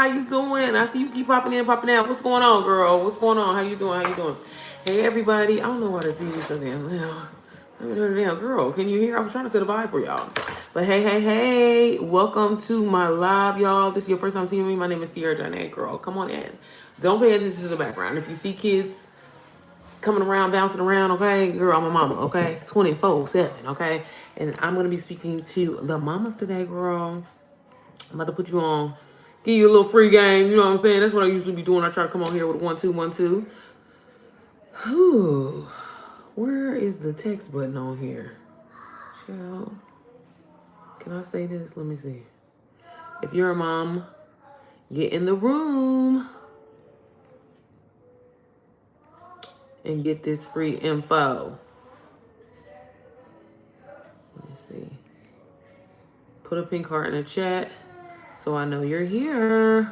How you doing? I see you keep popping in, popping out. What's going on, girl? What's going on? How you doing? How you doing? Hey, everybody. I don't know why the TV's so damn loud. Damn, girl, can you hear? I was trying to set a vibe for y'all. But hey. Welcome to my live, y'all. This is your first time seeing me. My name is Sierra Janet, girl. Come on in. Don't pay attention to the background. If you see kids coming around, bouncing around, okay? Girl, I'm a mama, okay? 24/7, okay? And I'm going to be speaking to the mamas today, girl. I'm about to put you on, give you a little free game. You know what I'm saying? That's what I usually be doing. I try to come on here with 1 2 1 2. Whew. Where is the text button on here? Child. Can I say this? Let me see. If you're a mom, get in the room and get this free info. Let me see. Put a pink heart in the chat so I know you're here.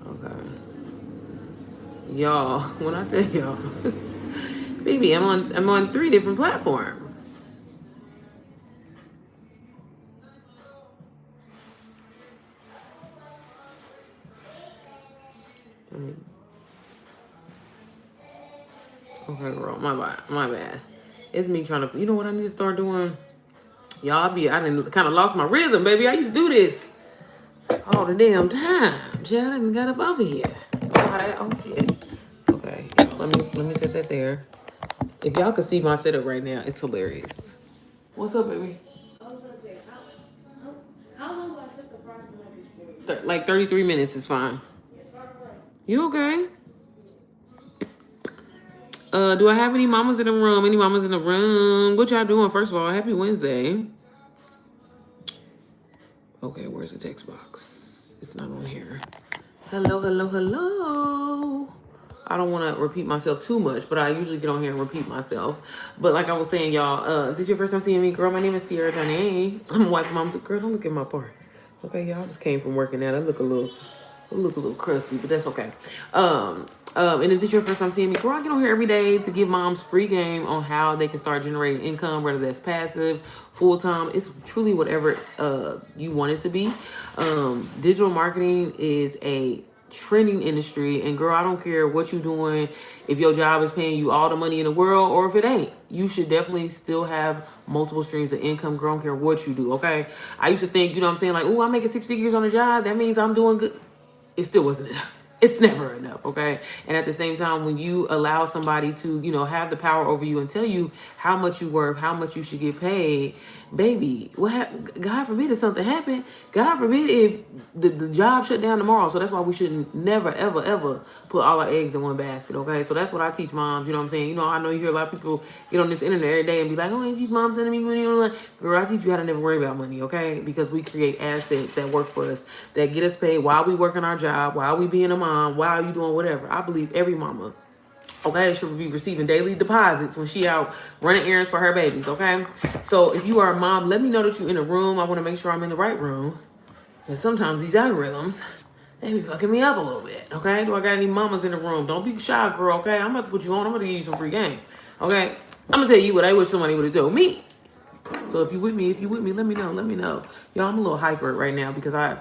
Okay. Y'all, when I tell y'all, baby, I'm on 3 different platforms. Okay, girl, my bad. It's me trying to, you know what I need to start doing? Y'all, I done kind of lost my rhythm, baby. I used to do this all the damn time. Child, I done got up over here. Oh, shit. Okay, let me set that there. If y'all could see my setup right now, it's hilarious. What's up, baby? I was gonna say, how long do I set the price for? Like 33 minutes is fine. You okay? Do I have any mamas in the room? Any mamas in the room? What y'all doing? First of all, happy Wednesday. Okay, where's the text box? It's not on here. Hello. I don't want to repeat myself too much, but I usually get on here and repeat myself. But like I was saying, y'all, if this is your first time seeing me, girl, my name is Sierra Janet. I'm a wife mom. Girl, don't look at my part. Okay, y'all, just came from working out. I look a little crusty, but that's okay. And if this is your first time seeing me, girl, I get on here every day to give moms free game on how they can start generating income, whether that's passive, full-time. It's truly whatever you want it to be. Digital marketing is a trending industry, and girl, I don't care what you're doing. If your job is paying you all the money in the world or if it ain't, you should definitely still have multiple streams of income. Girl, I don't care what you do, okay? I used to think, you know what I'm saying, like, oh, I'm making 6 figures on a job, that means I'm doing good. It still wasn't enough. It's never enough, okay? And at the same time, when you allow somebody to, you know, have the power over you and tell you how much you worth, how much you should get paid, baby, God forbid if something happened. God forbid if the job shut down tomorrow. So that's why we shouldn't never, ever put all our eggs in one basket, okay? So that's what I teach moms, you know what I'm saying? You know, I know you hear a lot of people get on this internet every day and be like, oh, I teach moms sending me money. Girl, I teach you how to never worry about money, okay? Because we create assets that work for us, that get us paid while we working our job, while we being a mom, while you doing whatever. I believe every mama, okay, should be receiving daily deposits when she out running errands for her babies, okay? So if you are a mom, let me know that you're in the room. I want to make sure I'm in the right room. And sometimes these algorithms, they be fucking me up a little bit, okay? Do I got any mamas in the room? Don't be shy, girl, okay? I'm about to put you on. I'm going to give you some free game, okay? I'm going to tell you what I wish somebody would have told me. So if you with me, let me know. Y'all, I'm a little hyper right now because I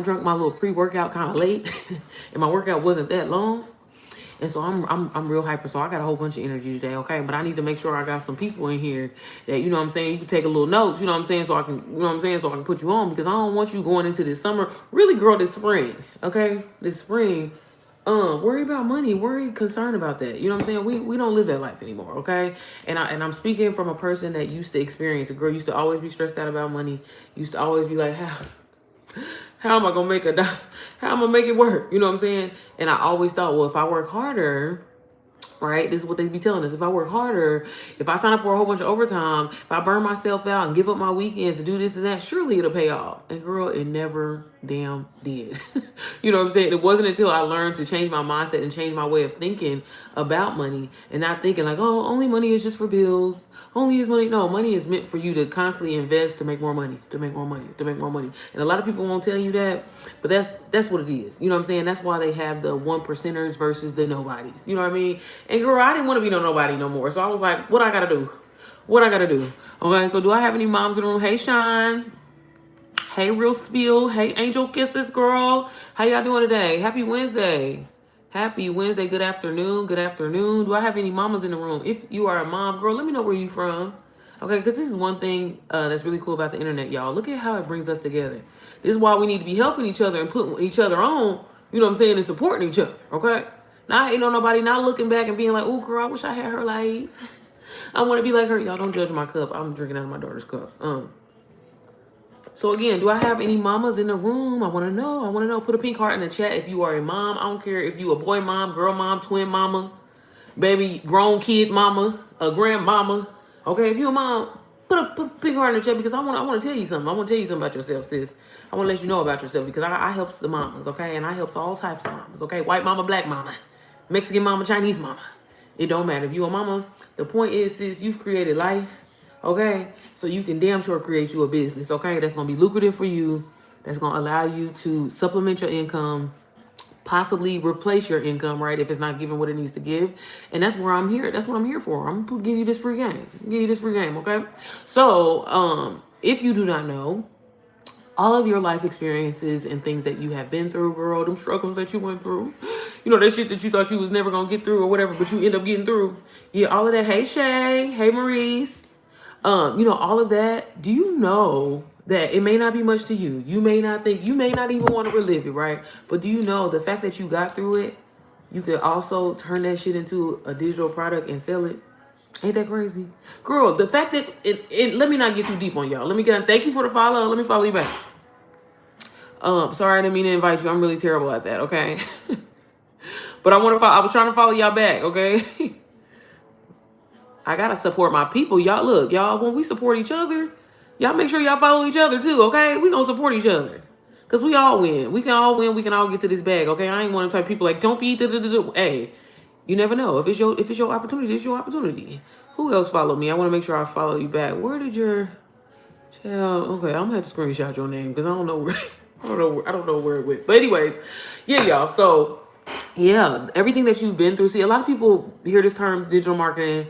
drank my little pre-workout kind of late and my workout wasn't that long. And so I'm real hyper. So I got a whole bunch of energy today, okay? But I need to make sure I got some people in here that, you know what I'm saying, you can take a little notes, you know what I'm saying, so I can, you know what I'm saying, so I can put you on, because I don't want you going into this summer, really, girl, this spring, okay? This spring, worry about money, concerned about that. You know what I'm saying? We don't live that life anymore, okay? And I'm speaking from a person that used to experience it. Girl, used to always be stressed out about money. Used to always be like, how am I gonna make how am I gonna make it work? You know what I'm saying? And I always thought, well, if I work harder, right? This is what they be telling us. If I work harder, if I sign up for a whole bunch of overtime, if I burn myself out and give up my weekends to do this and that, surely it'll pay off. And girl, it never damn did. You know what I'm saying? It wasn't until I learned to change my mindset and change my way of thinking about money and not thinking like, oh, only money is just for bills. Only is money. No, money is meant for you to constantly invest to make more money, to make more money, to make more money. And a lot of people won't tell you that, but that's what it is. You know what I'm saying? That's why they have the 1%ers versus the nobodies. You know what I mean? And girl, I didn't want to be nobody no more. So I was like, what I gotta do? Okay, so do I have any moms in the room? Hey, Sean. Hey, Real Spill. Hey, Angel Kisses, girl. How y'all doing today? Happy Wednesday. Happy Wednesday. Good afternoon. Good afternoon. Do I have any mamas in the room? If you are a mom, girl, let me know where you from. Okay, because this is one thing that's really cool about the internet, y'all. Look at how it brings us together. This is why we need to be helping each other and putting each other on, you know what I'm saying, and supporting each other, okay? Not hating on nobody, not looking back and being like, oh, girl, I wish I had her life. I want to be like her. Y'all don't judge my cup. I'm drinking out of my daughter's cup. So again, do I have any mamas in the room? I want to know. I want to know. Put a pink heart in the chat if you are a mom. I don't care if you a boy mom, girl mom, twin mama, baby, grown kid mama, a grandmama. Okay, if you a mom, put a pink heart in the chat because I want to tell you something. I want to tell you something about yourself, sis. I want to let you know about yourself because I helps the mamas, okay? And I helps all types of mamas, okay? White mama, black mama, Mexican mama, Chinese mama. It don't matter. If you a mama, the point is, sis, you've created life. Okay, so you can damn sure create you a business, okay? That's going to be lucrative for you. That's going to allow you to supplement your income, possibly replace your income, right? If it's not giving what it needs to give. And that's where I'm here. That's what I'm here for. I'm going to give you this free game. Give you this free game, okay? So, if you do not know, all of your life experiences and things that you have been through, girl, them struggles that you went through, you know, that shit that you thought you was never going to get through or whatever, but you end up getting through. Yeah, all of that. Hey, Shay. Hey, Maurice. You know, all of that, do you know that it may not be much to you? You may not think, you may not even want to relive it, right? But do you know the fact that you got through it, you could also turn that shit into a digital product and sell it? Ain't that crazy? Girl, the fact that, let me not get too deep on y'all. Let me thank you for the follow. Let me follow you back. Sorry, I didn't mean to invite you. I'm really terrible at that, okay? But I was trying to follow y'all back, okay? I gotta support my people. Y'all, look, y'all, when we support each other, y'all make sure y'all follow each other too, okay? We gonna support each other. Cause we all win. We can all win. We can all get to this bag, okay? I ain't one of the type of people like, don't be Hey, you never know. If it's your opportunity, it's your opportunity. Who else followed me? I want to make sure I follow you back. Where did your child? Okay, I'm gonna have to screenshot your name because I don't know where I don't know where it went. But anyways, yeah, y'all. So yeah, everything that you've been through. See, a lot of people hear this term digital marketing,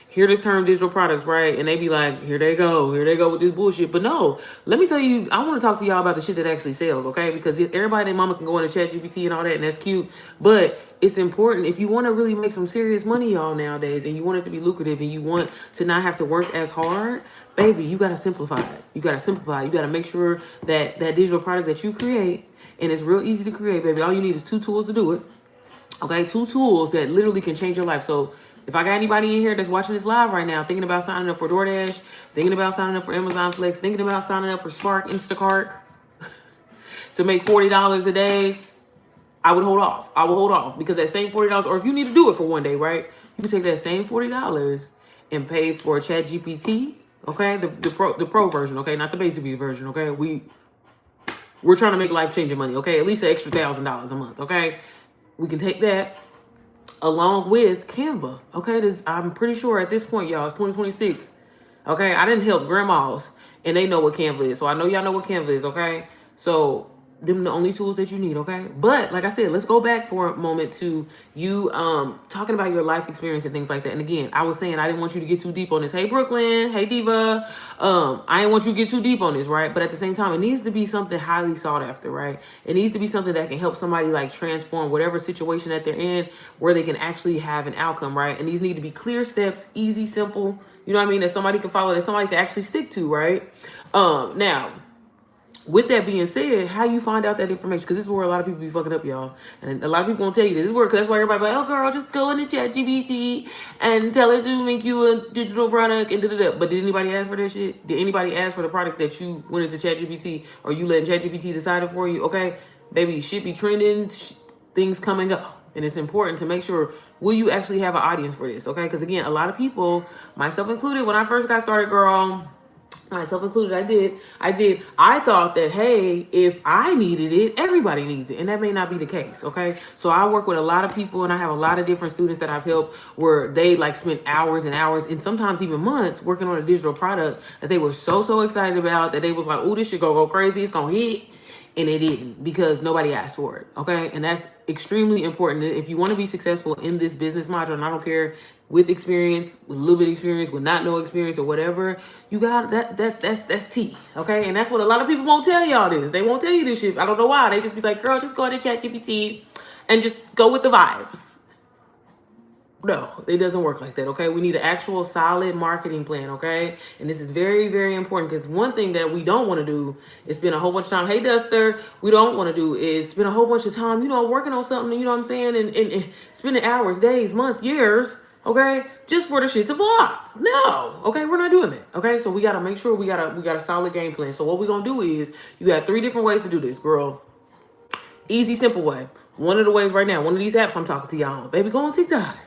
hear this term digital products, right? And they be like, here they go with this bullshit. But no, let me tell you, I want to talk to y'all about the shit that actually sells, okay? Because everybody and mama can go into ChatGPT and all that, and that's cute. But it's important if you want to really make some serious money, y'all, nowadays, and you want it to be lucrative and you want to not have to work as hard, baby, you got to simplify it. You got to simplify. You got to make sure that that digital product that you create, and it's real easy to create, baby. All you need is 2 tools to do it. Okay, 2 tools that literally can change your life. So if I got anybody in here that's watching this live right now, thinking about signing up for DoorDash, thinking about signing up for Amazon Flex, thinking about signing up for Spark Instacart to make $40 a day, I would hold off. I will hold off because that same $40, or if you need to do it for one day, right? You can take that same $40 and pay for ChatGPT, okay? The pro version, okay? Not the basic version, okay? We're trying to make life-changing money, okay? At least an extra $1,000 a month, okay? We can take that along with Canva, okay? I'm pretty sure at this point, y'all, it's 2026, okay? I didn't help grandmas, and they know what Canva is, so I know y'all know what Canva is, okay? So them the only tools that you need, okay? But like I said, let's go back for a moment to you talking about your life experience and things like that. And again, I was saying I didn't want you to get too deep on this. Hey, Brooklyn. Hey, Diva. I didn't want you to get too deep on this, right? But at the same time, it needs to be something highly sought after, right? It needs to be something that can help somebody like transform whatever situation that they're in where they can actually have an outcome, right? And these need to be clear steps, easy, simple, you know what I mean, that somebody can follow, that somebody can actually stick to, right? Now, with that being said, how you find out that information? Because this is where a lot of people be fucking up, y'all. And a lot of people won't tell you this. This is where, cause that's why everybody like, oh, girl, just go into ChatGPT and tell it to make you a digital product and da-da-da. But did anybody ask for that shit? Did anybody ask for the product that you went into ChatGPT, or you letting ChatGPT decide it for you? Okay, baby, shit be trending, things come and go. And it's important to make sure, will you actually have an audience for this? Okay, because again, a lot of people, myself included, when I first got started, girl, myself included, I thought that, hey, if I needed it, everybody needs it. And that may not be the case, okay? So I work with a lot of people, and I have a lot of different students that I've helped where they like spent hours and hours and sometimes even months working on a digital product that they were so excited about, that they was like, oh, this shit gonna go crazy, it's gonna hit. and it didn't because nobody asked for it. Okay. And that's extremely important. If you want to be successful in this business module, and I don't care with experience, with a little bit of experience, with not no experience or whatever, you got that's T. Okay. And that's what a lot of people won't tell y'all this. They won't tell you this shit. I don't know why. They just be like, girl, just go into ChatGPT and just go with the vibes. No, it doesn't work like that, okay? We need an actual solid marketing plan, okay? And this is very, very important because one thing that we don't want to do is spend a whole bunch of time, hey, Duster, we don't want to do is spend a whole bunch of time, working on something, you know what I'm saying? And spending hours, days, months, years, okay? Just for the shit to flop. No, okay? We're not doing that, okay? So we got to make sure we got a solid game plan. So what we're going to do is you got 3 different ways to do this, girl. Easy, simple way. One of the ways right now, one of these apps I'm talking to y'all on, baby, go on TikTok.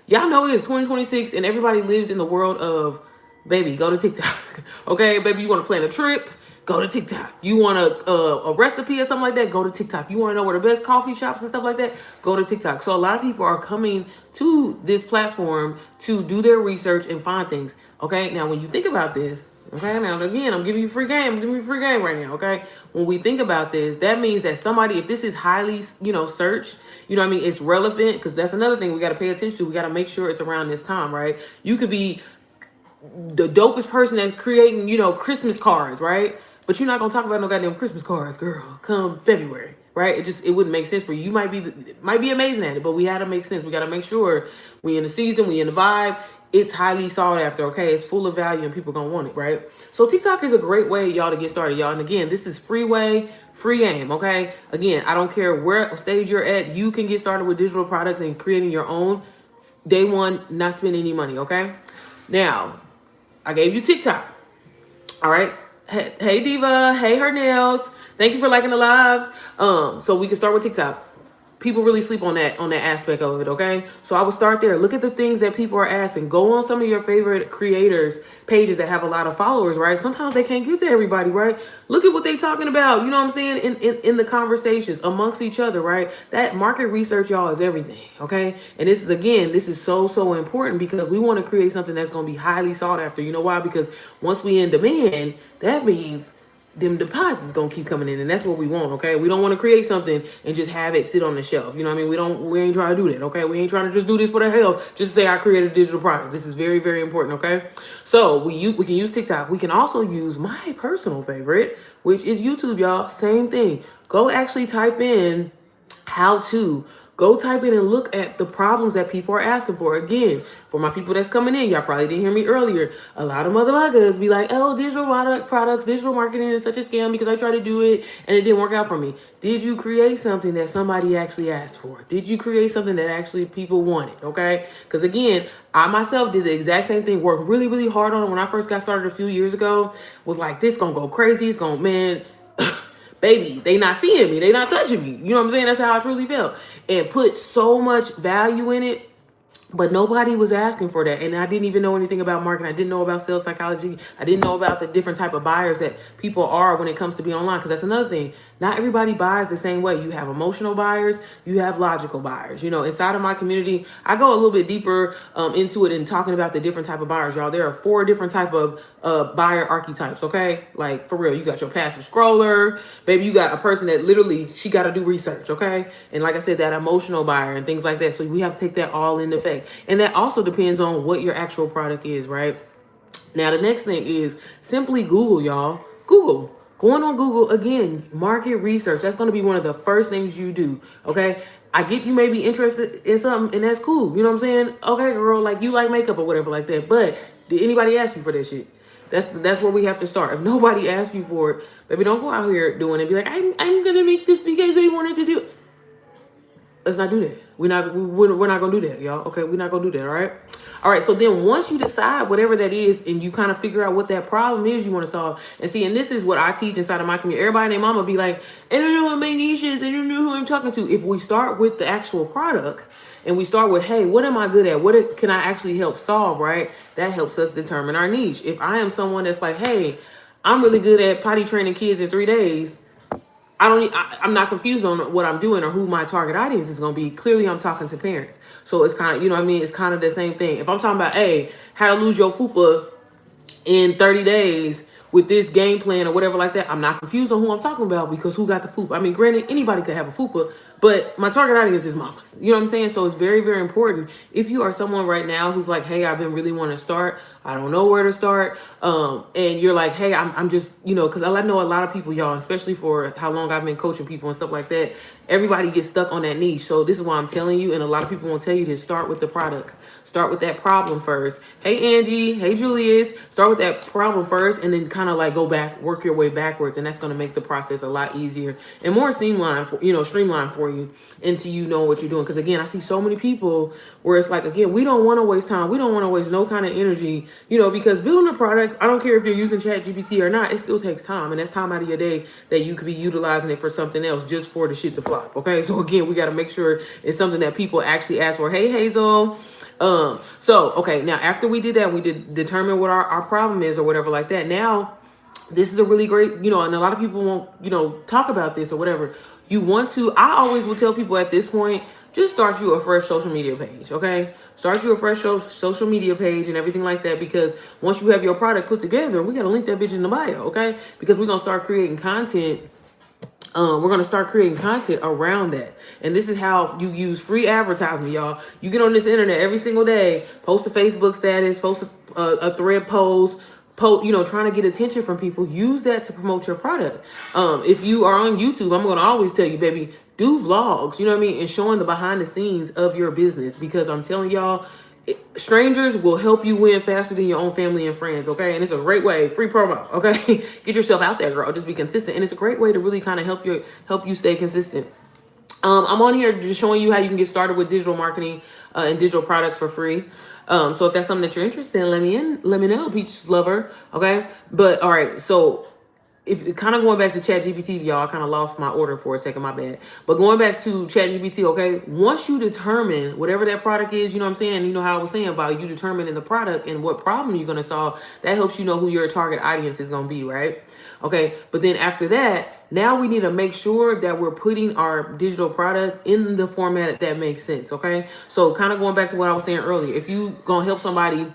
Y'all know it's 2026 and everybody lives in the world of, baby, go to TikTok. Okay, baby, you want to plan a trip? Go to TikTok. You want a recipe or something like that? Go to TikTok. You want to know where the best coffee shops and stuff like that? Go to TikTok. So a lot of people are coming to this platform to do their research and find things. Okay, now when you think about this, okay, now again, I'm giving you free game. I'm giving you free game right now, okay? When we think about this, that means that somebody, if this is highly, searched, it's relevant, because that's another thing we got to pay attention to. We got to make sure it's around this time, right? You could be the dopest person at creating, Christmas cards, right? But you're not going to talk about no goddamn Christmas cards, girl, come February, right? It wouldn't make sense for you. You might be amazing at it, but we had to make sense. We got to make sure we in the season, we in the vibe. It's highly sought after, okay? It's full of value and people gonna want it, right? So TikTok is a great way, y'all, to get started, y'all. And again, this is free game, okay? Again, I don't care where stage you're at. You can get started with digital products and creating your own day one, not spending any money, okay? Now, I gave you TikTok, all right? Hey Diva, hey Her Nails. Thank you for liking the live. So we can start with TikTok. People really sleep on that aspect of it, okay? So I would start there. Look at the things that people are asking. Go on some of your favorite creators' pages that have a lot of followers, right? Sometimes they can't get to everybody, right? Look at what they talking about, you know what I'm saying, in the conversations amongst each other, right? That market research, y'all, is everything, okay? And this is so important because we want to create something that's going to be highly sought after. You know why? Because once we in demand, that means them deposits gonna keep coming in, and that's what we want, okay? We don't want to create something and just have it sit on the shelf. You know what I mean? We ain't trying to do that, okay? We ain't trying to just do this for the hell, just say I created a digital product. This is very, very important, okay? So we can use TikTok. We can also use my personal favorite, which is YouTube, y'all. Same thing. Go actually type in how to. Go type in and look at the problems that people are asking for. Again, for my people that's coming in, y'all probably didn't hear me earlier. A lot of motherfuckers be like, oh, digital products, digital marketing is such a scam because I tried to do it and it didn't work out for me. Did you create something that somebody actually asked for? Did you create something that actually people wanted, okay? Because again, I myself did the exact same thing, worked really, really hard on it when I first got started a few years ago. Was like, this gonna go crazy, it's gonna, man... Baby, they not seeing me. They not touching me. You know what I'm saying? That's how I truly felt. And put so much value in it. But nobody was asking for that. And I didn't even know anything about marketing. I didn't know about sales psychology. I didn't know about the different type of buyers that people are when it comes to be online. Because that's another thing. Not everybody buys the same way. You have emotional buyers. You have logical buyers. Inside of my community, I go a little bit deeper into it and talking about the different type of buyers, y'all. There are 4 different type of buyer archetypes, okay? Like, for real, you got your passive scroller. Baby, you got a person that literally, she got to do research, okay? And like I said, that emotional buyer and things like that. So we have to take that all into effect. And that also depends on what your actual product is, right? Now, the next thing is simply Google, y'all. Google. Going on Google, again, market research. That's going to be one of the first things you do, okay? I get you may be interested in something, and that's cool. You know what I'm saying? Okay, girl, like you like makeup or whatever like that. But did anybody ask you for that shit? That's where we have to start. If nobody asks you for it, baby, don't go out here doing it. Be like, I'm going to make this because they wanted to do it. Let's not do that. We're not gonna do that, y'all. Okay, we're not gonna do that. All right. So then once you decide whatever that is, and you kind of figure out what that problem is you want to solve, and see, and this is what I teach inside of my community. Everybody and their mama be like, I don't know what my niche is. I don't know who I'm talking to. If we start with the actual product, and we start with, hey, what am I good at? What can I actually help solve? Right? That helps us determine our niche. If I am someone that's like, hey, I'm really good at potty training kids in 3 days. I'm not confused on what I'm doing or who my target audience is going to be. Clearly, I'm talking to parents. So it's kind of, you know what I mean? It's kind of the same thing. If I'm talking about, hey, how to lose your fupa in 30 days with this game plan or whatever like that, I'm not confused on who I'm talking about because who got the fupa. I mean, granted, anybody could have a fupa, but my target audience is mamas. You know what I'm saying? So it's very, very important. If you are someone right now who's like, hey, I've been really wanting to start, I don't know where to start. And you're like, hey, I'm just, because I know a lot of people, y'all, especially for how long I've been coaching people and stuff like that, everybody gets stuck on that niche. So this is why I'm telling you, and a lot of people won't tell you to start with the product. Start with that problem first. Hey, Angie. Hey, Julius. Start with that problem first and then kind of like go back, work your way backwards. And that's going to make the process a lot easier and more streamlined for you until you know what you're doing. Because again, I see so many people where it's like, again, we don't want to waste time. We don't want to waste no kind of energy, because building a product, I don't care if you're using ChatGPT or not, it still takes time. And that's time out of your day that you could be utilizing it for something else just for the shit to flop. Okay. So again, we got to make sure it's something that people actually ask for. Hey, Hazel. Okay, now after we did that, we did determine what our problem is or whatever like that. Now, this is a really great, and a lot of people won't, talk about this or whatever. I always will tell people at this point, just start you a fresh social media page, okay? Start you a fresh social media page and everything like that, because once you have your product put together, we got to link that bitch in the bio, okay? Because we're going to start creating content. We're going to start creating content around that. And this is how you use free advertisement, y'all. You get on this internet every single day, post a Facebook status, post a thread post, trying to get attention from people. Use that to promote your product. If you are on YouTube, I'm going to always tell you, baby, do vlogs, and showing the behind the scenes of your business, because I'm telling y'all, strangers will help you win faster than your own family and friends, okay? And it's a great way, free promo, okay? Get yourself out there, girl. Just be consistent. And it's a great way to really kind of help you stay consistent. I'm on here just showing you how you can get started with digital marketing and digital products for free. So if that's something that you're interested in, let me know, Peach Lover, okay? But all right, so if kind of going back to ChatGPT, y'all, I kind of lost my order for a second, my bad. But going back to ChatGPT, okay, once you determine whatever that product is, you know what I'm saying? You know how I was saying about you determining the product and what problem you're going to solve, that helps you know who your target audience is going to be, right? Okay, but then after that, now we need to make sure that we're putting our digital product in the format that makes sense, okay? So kind of going back to what I was saying earlier, if you going to help somebody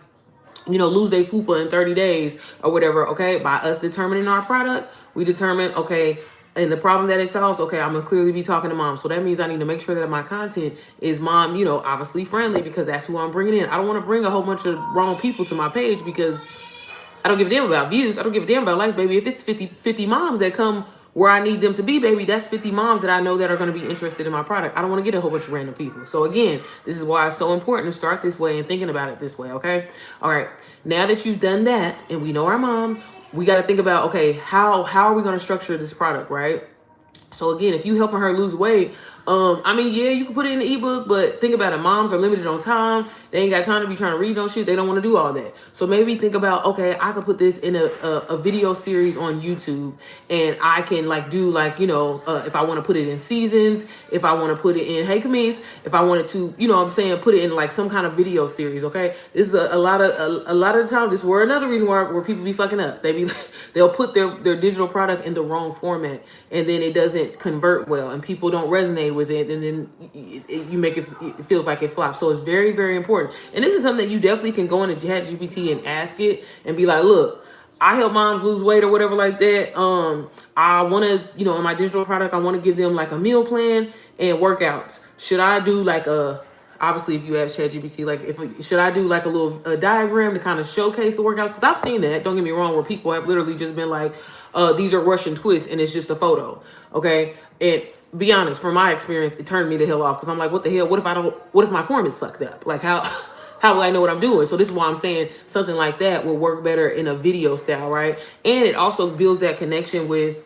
lose their fupa in 30 days or whatever, okay, by us determining our product, we determine, okay, and the problem that it solves, okay, I'm going to clearly be talking to mom. So that means I need to make sure that my content is mom, obviously friendly, because that's who I'm bringing in. I don't want to bring a whole bunch of wrong people to my page because I don't give a damn about views. I don't give a damn about likes, baby. If it's 50 moms that come where I need them to be, baby, that's 50 moms that I know that are going to be interested in my product. I don't want to get a whole bunch of random people. So again, this is why it's so important to start this way and thinking about it this way, okay? All right, now that you've done that and we know our mom, we got to think about, okay, how are we going to structure this product, right? So again, if you helping her lose weight, yeah, you can put it in the ebook, but think about it. Moms are limited on time. They ain't got time to be trying to read no shit. They don't want to do all that. So maybe think about, okay, I could put this in a video series on YouTube, and I can do if I want to put it in seasons, if I want to put it in, hey, Camise, if I wanted to, put it in some kind of video series. Okay. This is a lot of the time. This is another reason where people be fucking up. They'll put their digital product in the wrong format, and then it doesn't convert well, and people don't resonate with it, and then you make it feels like it flops. So it's very, very important. And this is something that you definitely can go into ChatGPT and ask it and be like, look, I help moms lose weight or whatever like that. I want to, in my digital product, I want to give them a meal plan and workouts. Should I do obviously if you ask ChatGPT, should I do a little diagram to kind of showcase the workouts? Because I've seen that, don't get me wrong, where people have literally just been like, these are Russian twists, and it's just a photo. Okay. And be honest, from my experience, it turned me the hell off, because I'm like, what the hell? What if my form is fucked up? How will I know what I'm doing? So this is why I'm saying something like that will work better in a video style, right? And it also builds that connection with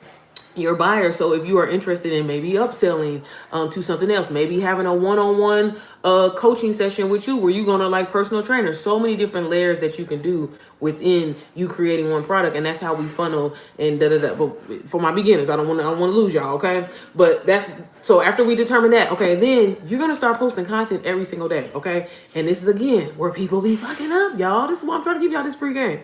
your buyer. So if you are interested in maybe upselling to something else, maybe having a one-on-one coaching session with you where you're gonna personal trainer, so many different layers that you can do within you creating one product. And that's how we funnel and But for my beginners, I don't want to lose y'all, okay? So after we determine that, okay, then you're gonna start posting content every single day, okay? And this is again where people be fucking up, y'all. This is why I'm trying to give y'all this free game.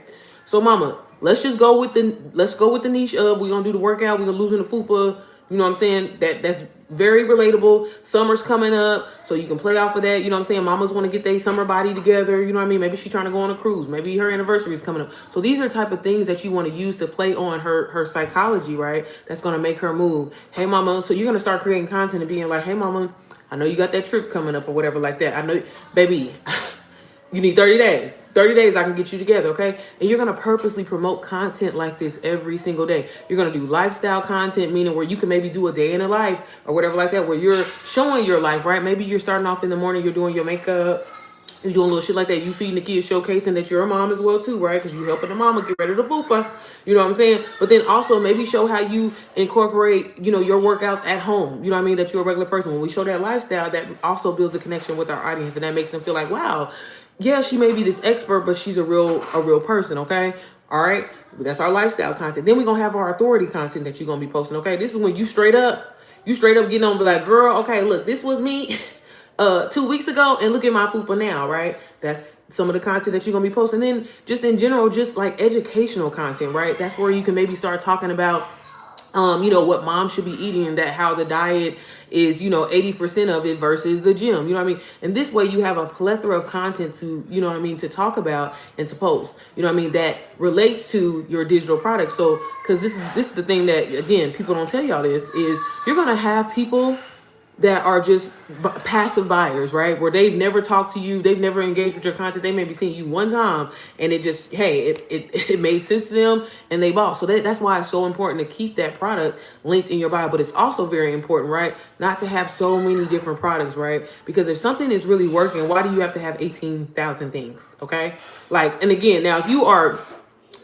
So mama, let's go with the niche of we're gonna do the workout, we're gonna lose in the fupa, You know what I'm saying? That's very relatable. Summer's coming up, so you can play off of that. You know what I'm saying? Mamas want to get their summer body together. You know what I mean? Maybe she's trying to go on a cruise. Maybe her anniversary is coming up. So these are type of things that you want to use to play on her psychology, right? That's going to make her move. Hey, mama. So you're going to start creating content and being like, hey, mama, I know you got that trip coming up or whatever like that. I know, baby, you need 30 days. 30 days, I can get you together, okay? And you're going to purposely promote content like this every single day. You're going to do lifestyle content, meaning where you can maybe do a day in a life or whatever like that, where you're showing your life, right? Maybe you're starting off in the morning, you're doing your makeup, you're doing little shit like that. You feeding the kids, showcasing that you're a mom as well too, right? Because you helping the mama get ready to fupa. You know what I'm saying? But then also maybe show how you incorporate, you know, your workouts at home. You know what I mean? That you're a regular person. When we show that lifestyle, that also builds a connection with our audience, and that makes them feel like, wow, yeah, she may be this expert, but she's a real person, okay? All right? That's our lifestyle content. Then we're going to have our authority content that you're going to be posting, okay? This is when you straight up getting on, be like, girl, okay, look, this was me 2 weeks ago, and look at my fupa now, right? That's some of the content that you're going to be posting. Then just in general, just like educational content, right? That's where you can maybe start talking about you know, what mom should be eating, and that how the diet is, you know, 80% of it versus the gym, you know what I mean? And this way you have a plethora of content to, you know what I mean, to talk about and to post, you know what I mean, that relates to your digital product. So, because this is the thing that, again, people don't tell y'all this, is you're going to have people that are just passive buyers, right? Where they've never talked to you, they've never engaged with your content. They may be seeing you one time, and it just, hey, it made sense to them, and they bought. So that's why it's so important to keep that product linked in your bio. But it's also very important, right, not to have so many different products, right? Because if something is really working, why do you have to have 18,000 things? Okay, like, and again, now if you are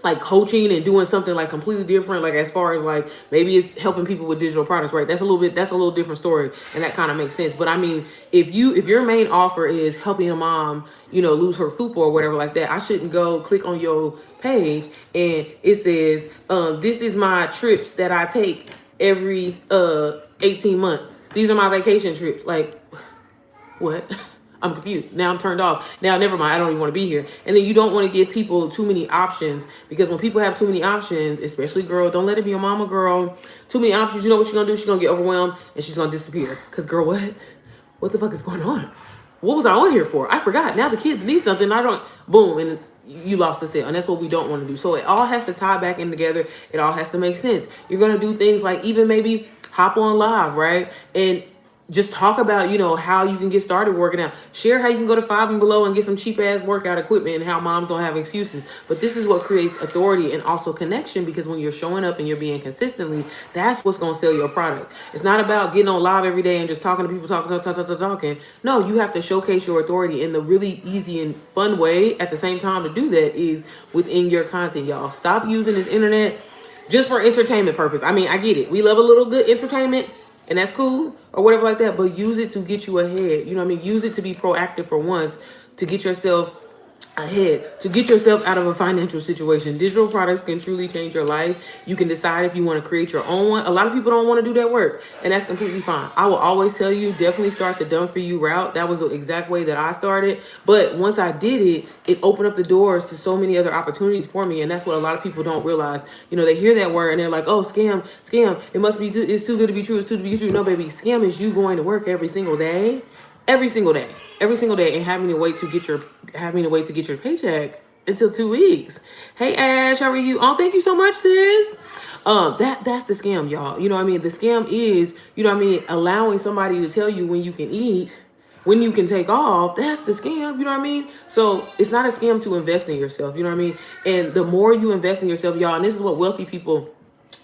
like coaching and doing something like completely different, like as far as like maybe it's helping people with digital products, right? That's a little different story, and that kind of makes sense. But I mean, if your main offer is helping a mom, you know, lose her fupa or whatever like that, I shouldn't go click on your page and it says, this is my trips that I take every 18 months. These are my vacation trips. Like, what? I'm confused. Now I'm turned off. Now, never mind. I don't even want to be here. And then you don't want to give people too many options, because when people have too many options, especially girl, don't let it be a mama girl. Too many options. You know what she's going to do? She's going to get overwhelmed and she's going to disappear. Because girl, what the fuck is going on? What was I on here for? I forgot. Now the kids need something. I don't, boom. And you lost the sale. And that's what we don't want to do. So it all has to tie back in together. It all has to make sense. You're going to do things like even maybe hop on live, right? And just talk about, you know, how you can get started working out. Share how you can go to Five and Below and get some cheap ass workout equipment, and how moms don't have excuses. But this is what creates authority and also connection, because when you're showing up and you're being consistently, that's what's going to sell your product. It's not about getting on live every day and just talking to people, talking. No, you have to showcase your authority, in the really easy and fun way at the same time to do that is within your content, y'all. Stop using this internet just for entertainment purpose. I mean, I get it. We love a little good entertainment, and that's cool or whatever like that, but use it to get you ahead. You know what I mean? Use it to be proactive for once, to get yourself ahead, to get yourself out of a financial situation. Digital products can truly change your life. You can decide if you want to create your own one. A lot of people don't want to do that work, and that's completely fine. I will always tell you, definitely start the done for you route. That was the exact way that I started. But once I did it, it opened up the doors to so many other opportunities for me. And that's what a lot of people don't realize. You know, they hear that word and they're like, oh, scam. It must be, it's too good to be true. It's too good to be true. No, baby, scam is you going to work every single day, and having to wait to get your paycheck until 2 weeks. Hey Ash, how are you? Oh, thank you so much, sis. That's the scam, y'all. You know what I mean? The scam is, you know what I mean, allowing somebody to tell you when you can eat, when you can take off. That's the scam, you know what I mean? So it's not a scam to invest in yourself, you know what I mean? And the more you invest in yourself, y'all, and this is what wealthy people,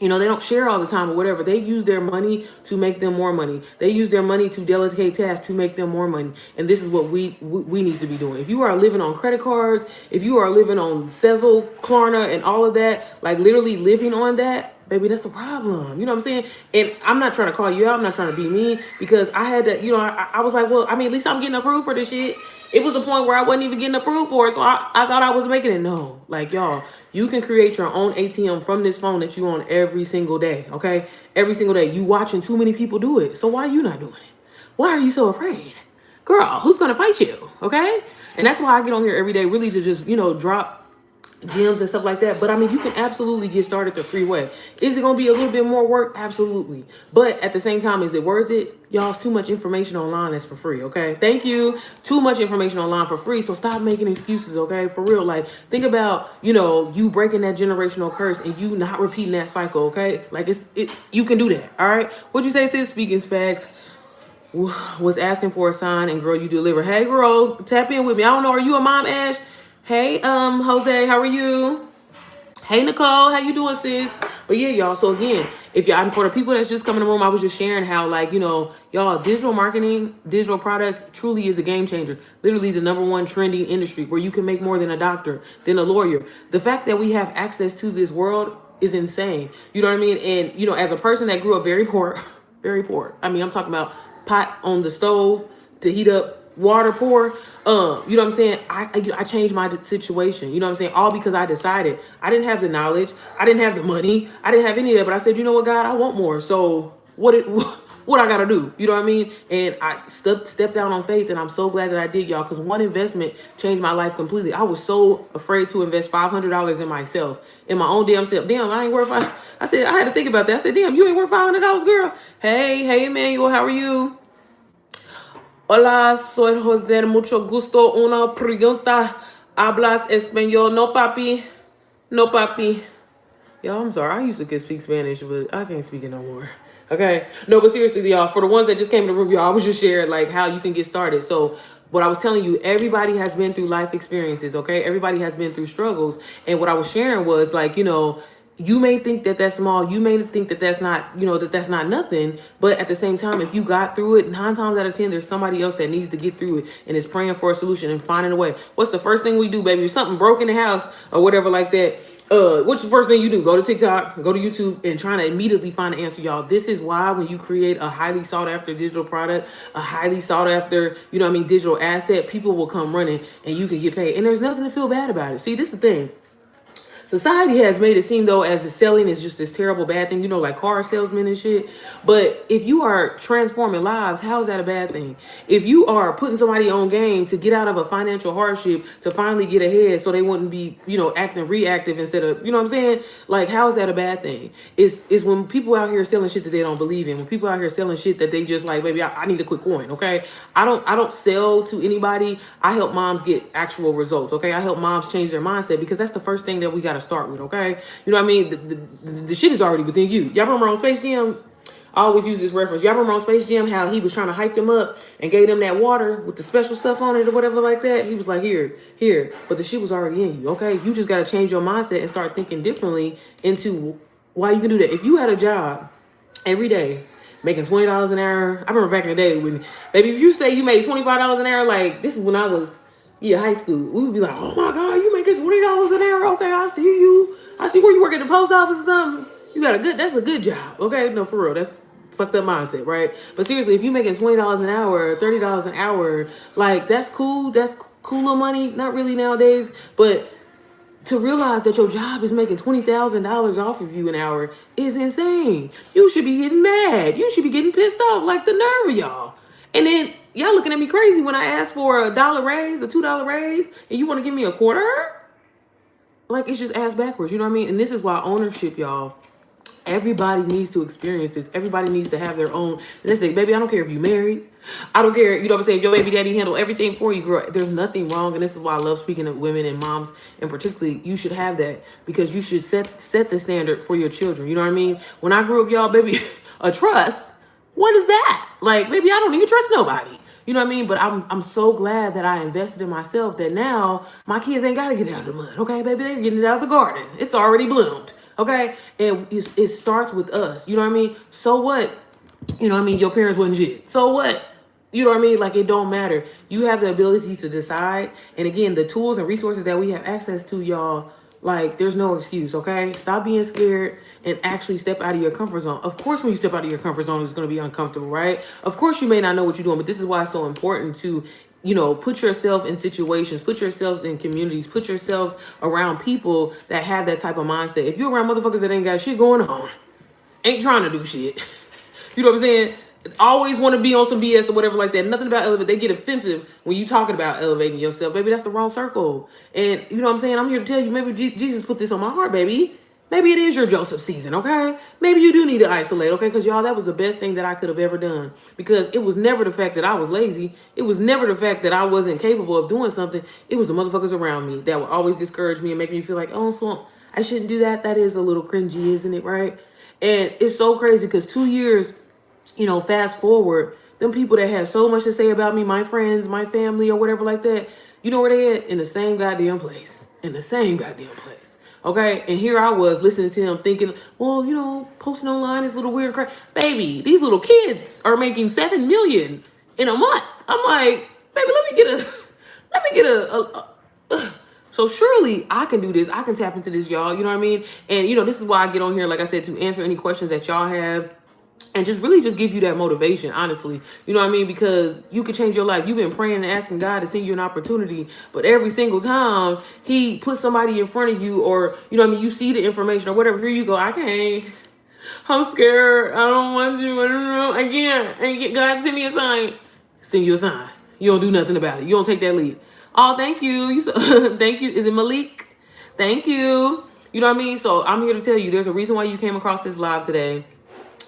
you know, they don't share all the time or whatever. They use their money to make them more money. They use their money to delegate tasks to make them more money. And this is what we need to be doing. If you are living on credit cards, if you are living on Sezzle, Klarna, and all of that, like literally living on that, baby, that's the problem. You know what I'm saying? And I'm not trying to call you out. I'm not trying to be mean, because I had to, you know, I was like, well, I mean, at least I'm getting approved for this shit. It was a point where I wasn't even getting approved for it. So I thought I was making it. No, like y'all, you can create your own ATM from this phone that you on every single day. Okay. Every single day. You watching too many people do it. So why are you not doing it? Why are you so afraid? Girl, who's going to fight you? Okay. And that's why I get on here every day, really to just, you know, drop gyms and stuff like that. But I mean, you can absolutely get started the free way. Is it going to be a little bit more work? Absolutely. But at the same time, is it worth it? Y'all, it's too much information online that's for free, okay? Thank you. Too much information online for free. So stop making excuses, okay? For real. Like, think about, you breaking that generational curse and you not repeating that cycle, okay? Like, you can do that, all right? What'd you say, sis? Speaking facts. Was asking for a sign, and girl, you deliver. Hey, girl, tap in with me. I don't know. Are you a mom, Ash? Hey, Jose, how are you? Hey, Nicole, how you doing, sis? But yeah, y'all. So again, if y'all, for the people that's just coming in the room, I was just sharing how, like, y'all, digital marketing, digital products truly is a game changer. Literally the #1 trending industry where you can make more than a doctor, than a lawyer. The fact that we have access to this world is insane. You know what I mean? And, as a person that grew up very poor, very poor. I mean, I'm talking about pot on the stove to heat up water pour. You know what I'm saying? I changed my situation. You know what I'm saying? All because I decided. I didn't have the knowledge. I didn't have the money. I didn't have any of that. But I said, you know what, God, I want more. So what I gotta do? You know what I mean? And I stepped out on faith, and I'm so glad that I did, y'all, because one investment changed my life completely. I was so afraid to invest $500 in myself, in my own damn self. Damn, I ain't worth. I said, I had to think about that. I said, damn, you ain't worth $500, girl. Hey, Emmanuel, how are you? Hola, soy Jose. Mucho gusto. Una pregunta. ¿Hablas español? No, papi. No, papi. Y'all, I'm sorry. I used to speak Spanish, but I can't speak it no more. Okay? No, but seriously, y'all, for the ones that just came in the room, y'all, I was just sharing, like, how you can get started. So, what I was telling you, everybody has been through life experiences, okay? Everybody has been through struggles. And what I was sharing was, like, you may think that that's small. You may think that that's not, that that's not nothing. But at the same time, if you got through it, 9 times out of 10, there's somebody else that needs to get through it and is praying for a solution and finding a way. What's the first thing we do, baby? If something broke in the house or whatever like that, what's the first thing you do? Go to TikTok, go to YouTube, and trying to immediately find the answer, y'all. This is why when you create a highly sought after digital product, a highly sought after, digital asset, people will come running and you can get paid. And there's nothing to feel bad about it. See, this is the thing. Society has made it seem though as the selling is just this terrible bad thing, like car salesmen and shit. But if you are transforming lives, how is that a bad thing? If you are putting somebody on game to get out of a financial hardship to finally get ahead so they wouldn't be, acting reactive instead of, what I'm saying? Like, how is that a bad thing? It's when people out here selling shit that they don't believe in, when people out here selling shit that they just like, baby, I need a quick coin, okay? I don't sell to anybody. I help moms get actual results, okay? I help moms change their mindset because that's the first thing that we got to start with, okay? You know what I mean? The shit is already within you. Y'all remember on Space Jam? I always use this reference. Y'all remember on Space Jam how he was trying to hype them up and gave them that water with the special stuff on it or whatever like that? He was like, here. But the shit was already in you, okay? You just got to change your mindset and start thinking differently into why you can do that. If you had a job every day making $20 an hour, I remember back in the day when, baby, if you say you made $25 an hour, like, this is when I was high school, we would be like, oh my God, you making $20 an hour? Okay, I see you. I see where you work at the post office or something. You got that's a good job. Okay, no, for real, that's fucked up mindset, right? But seriously, if you making $20 an hour, $30 an hour, like, that's cool. That's cool little money. Not really nowadays, but to realize that your job is making $20,000 off of you an hour is insane. You should be getting mad. You should be getting pissed off, like the nerve of y'all. And then y'all looking at me crazy when I ask for a $1 raise, a $2 raise, and you want to give me a quarter? Like, it's just ass backwards, you know what I mean? And this is why ownership, y'all, everybody needs to experience this. Everybody needs to have their own. Let's think, baby, I don't care if you married. I don't care, you know what I'm saying? If your baby daddy handle everything for you, girl, there's nothing wrong. And this is why I love speaking to women and moms. And particularly, you should have that because you should set the standard for your children. You know what I mean? When I grew up, y'all, baby, a trust. What is that? Like, baby, I don't even trust nobody. You know what I mean? But I'm so glad that I invested in myself that now my kids ain't got to get it out of the mud. Okay, baby, they're getting it out of the garden. It's already bloomed. Okay? And it starts with us. You know what I mean? So what? You know what I mean? Your parents wasn't shit. So what? You know what I mean? Like, it don't matter. You have the ability to decide. And again, the tools and resources that we have access to, y'all, like, there's no excuse, okay? Stop being scared and actually step out of your comfort zone. Of course, when you step out of your comfort zone, it's going to be uncomfortable, right? Of course, you may not know what you're doing, but this is why it's so important to, put yourself in situations, put yourselves in communities, put yourselves around people that have that type of mindset. If you're around motherfuckers that ain't got shit going on, ain't trying to do shit, you know what I'm saying? always want to be on some BS or whatever like that. Nothing about elevate. They get offensive when you talking about elevating yourself. Baby, that's the wrong circle. And you know what I'm saying? I'm here to tell you, maybe Jesus put this on my heart, baby. Maybe it is your Joseph season, okay? Maybe you do need to isolate, okay? Because y'all, that was the best thing that I could have ever done. Because it was never the fact that I was lazy. It was never the fact that I wasn't capable of doing something. It was the motherfuckers around me that would always discourage me and make me feel like, oh, so I shouldn't do that. That is a little cringy, isn't it, right? And it's so crazy because 2 years, you know, fast forward, them people that had so much to say about me, my friends, my family, or whatever like that, you know where they at? In the same goddamn place. In the same goddamn place. Okay? And here I was listening to them thinking, well, you know, posting online is a little weird. Baby, these little kids are making $7 million in a month. I'm like, baby, let me get a so surely I can do this. I can tap into this, y'all. You know what I mean? And, you know, this is why I get on here, like I said, to answer any questions that y'all have. And just really just give you that motivation, honestly. You know what I mean? Because you could change your life. You've been praying and asking God to send you an opportunity. But every single time he puts somebody in front of you, or, you know what I mean, you see the information or whatever, here you go, I can't. I'm scared. I don't want to. I don't know. I can't. God, send me a sign. Send you a sign. You don't do nothing about it. You don't take that lead. Oh, thank you. Thank you. Is it Malik? Thank you. You know what I mean? So I'm here to tell you there's a reason why you came across this live today.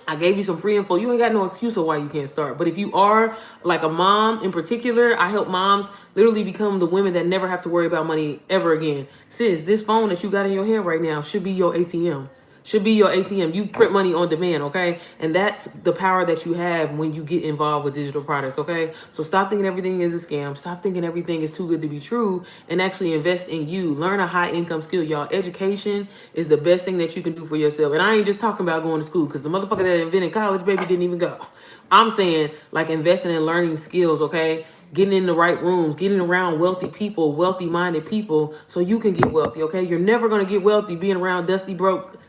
I gave you some free info. You ain't got no excuse of why you can't start. But if you are like a mom in particular, I help moms literally become the women that never have to worry about money ever again. Sis, this phone that you got in your hand right now should be your ATM. Should be your ATM. You print money on demand, okay? And that's the power that you have when you get involved with digital products, okay? So stop thinking everything is a scam. Stop thinking everything is too good to be true, and actually invest in you. Learn a high income skill, y'all. Education is the best thing that you can do for yourself. And I ain't just talking about going to school, because the motherfucker that invented college, baby, didn't even go. I'm saying like investing in learning skills, okay? Getting in the right rooms, getting around wealthy people, wealthy-minded people, so you can get wealthy, okay? You're never going to get wealthy being around dusty, broke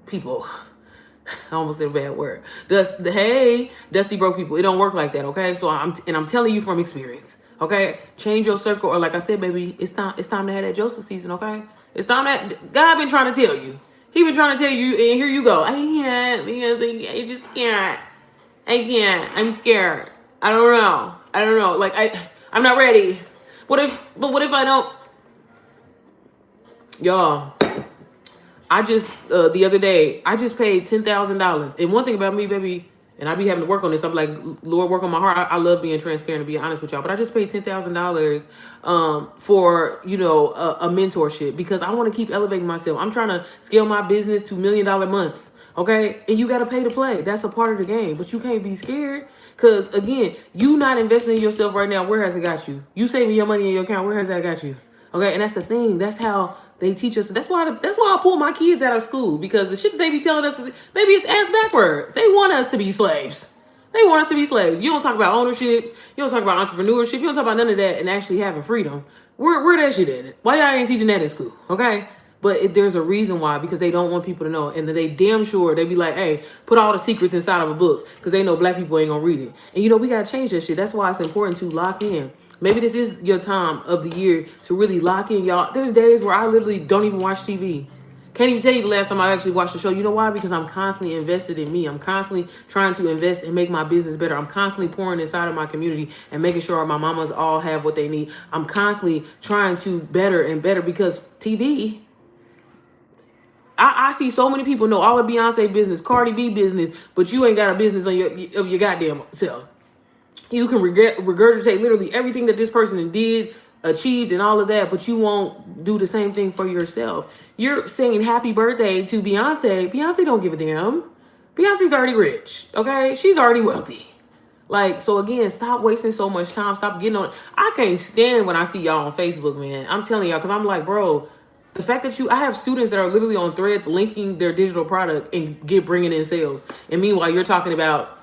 people. I almost said a bad word. Dusty broke people. It don't work like that, okay? So I'm telling you from experience, okay? Change your circle, or like I said, baby, it's time to have that Joseph season, okay? It's time that God been trying to tell you. He been trying to tell you, and here you go. I can't because I just can't. I can't. I'm scared. I don't know. Like I'm not ready. What if I don't? Y'all, I just, the other day, I just paid $10,000. And one thing about me, baby, and I be having to work on this, I'm like, Lord, work on my heart. I love being transparent, to be honest with y'all. But I just paid $10,000 for, you know, a mentorship, because I want to keep elevating myself. I'm trying to scale my business to $1 million months, okay? And you got to pay to play. That's a part of the game. But you can't be scared. Because, again, you not investing in yourself right now. Where has it got you? You saving your money in your account. Where has that got you? Okay? And that's the thing. That's how they teach us. That's why I pull my kids out of school, because the shit that they be telling us is, baby, it's ass backwards. They want us to be slaves. They want us to be slaves. You don't talk about ownership. You don't talk about entrepreneurship. You don't talk about none of that and actually having freedom. Where that shit at? Why y'all ain't teaching that in school? Okay? But there's a reason why, because they don't want people to know. And they damn sure, they be like, hey, put all the secrets inside of a book, because they know black people ain't gonna read it. And you know, we gotta change that shit. That's why it's important to lock in. Maybe this is your time of the year to really lock in, y'all. There's days where I literally don't even watch TV. Can't even tell you the last time I actually watched the show. You know why? Because I'm constantly invested in me. I'm constantly trying to invest and make my business better. I'm constantly pouring inside of my community and making sure my mamas all have what they need. I'm constantly trying to better and better, because TV, I see so many people know all of Beyonce business, Cardi B business, but you ain't got a business on your goddamn self. You can regurgitate literally everything that this person did, achieved, and all of that, but you won't do the same thing for yourself. You're saying happy birthday to Beyonce. Beyonce don't give a damn. Beyonce's already rich, okay? She's already wealthy. Like, so again, stop wasting so much time. Stop getting on. I can't stand when I see y'all on Facebook, man. I'm telling y'all, because I'm like, bro, the fact that I have students that are literally on Threads linking their digital product and bringing in sales. And meanwhile, you're talking about,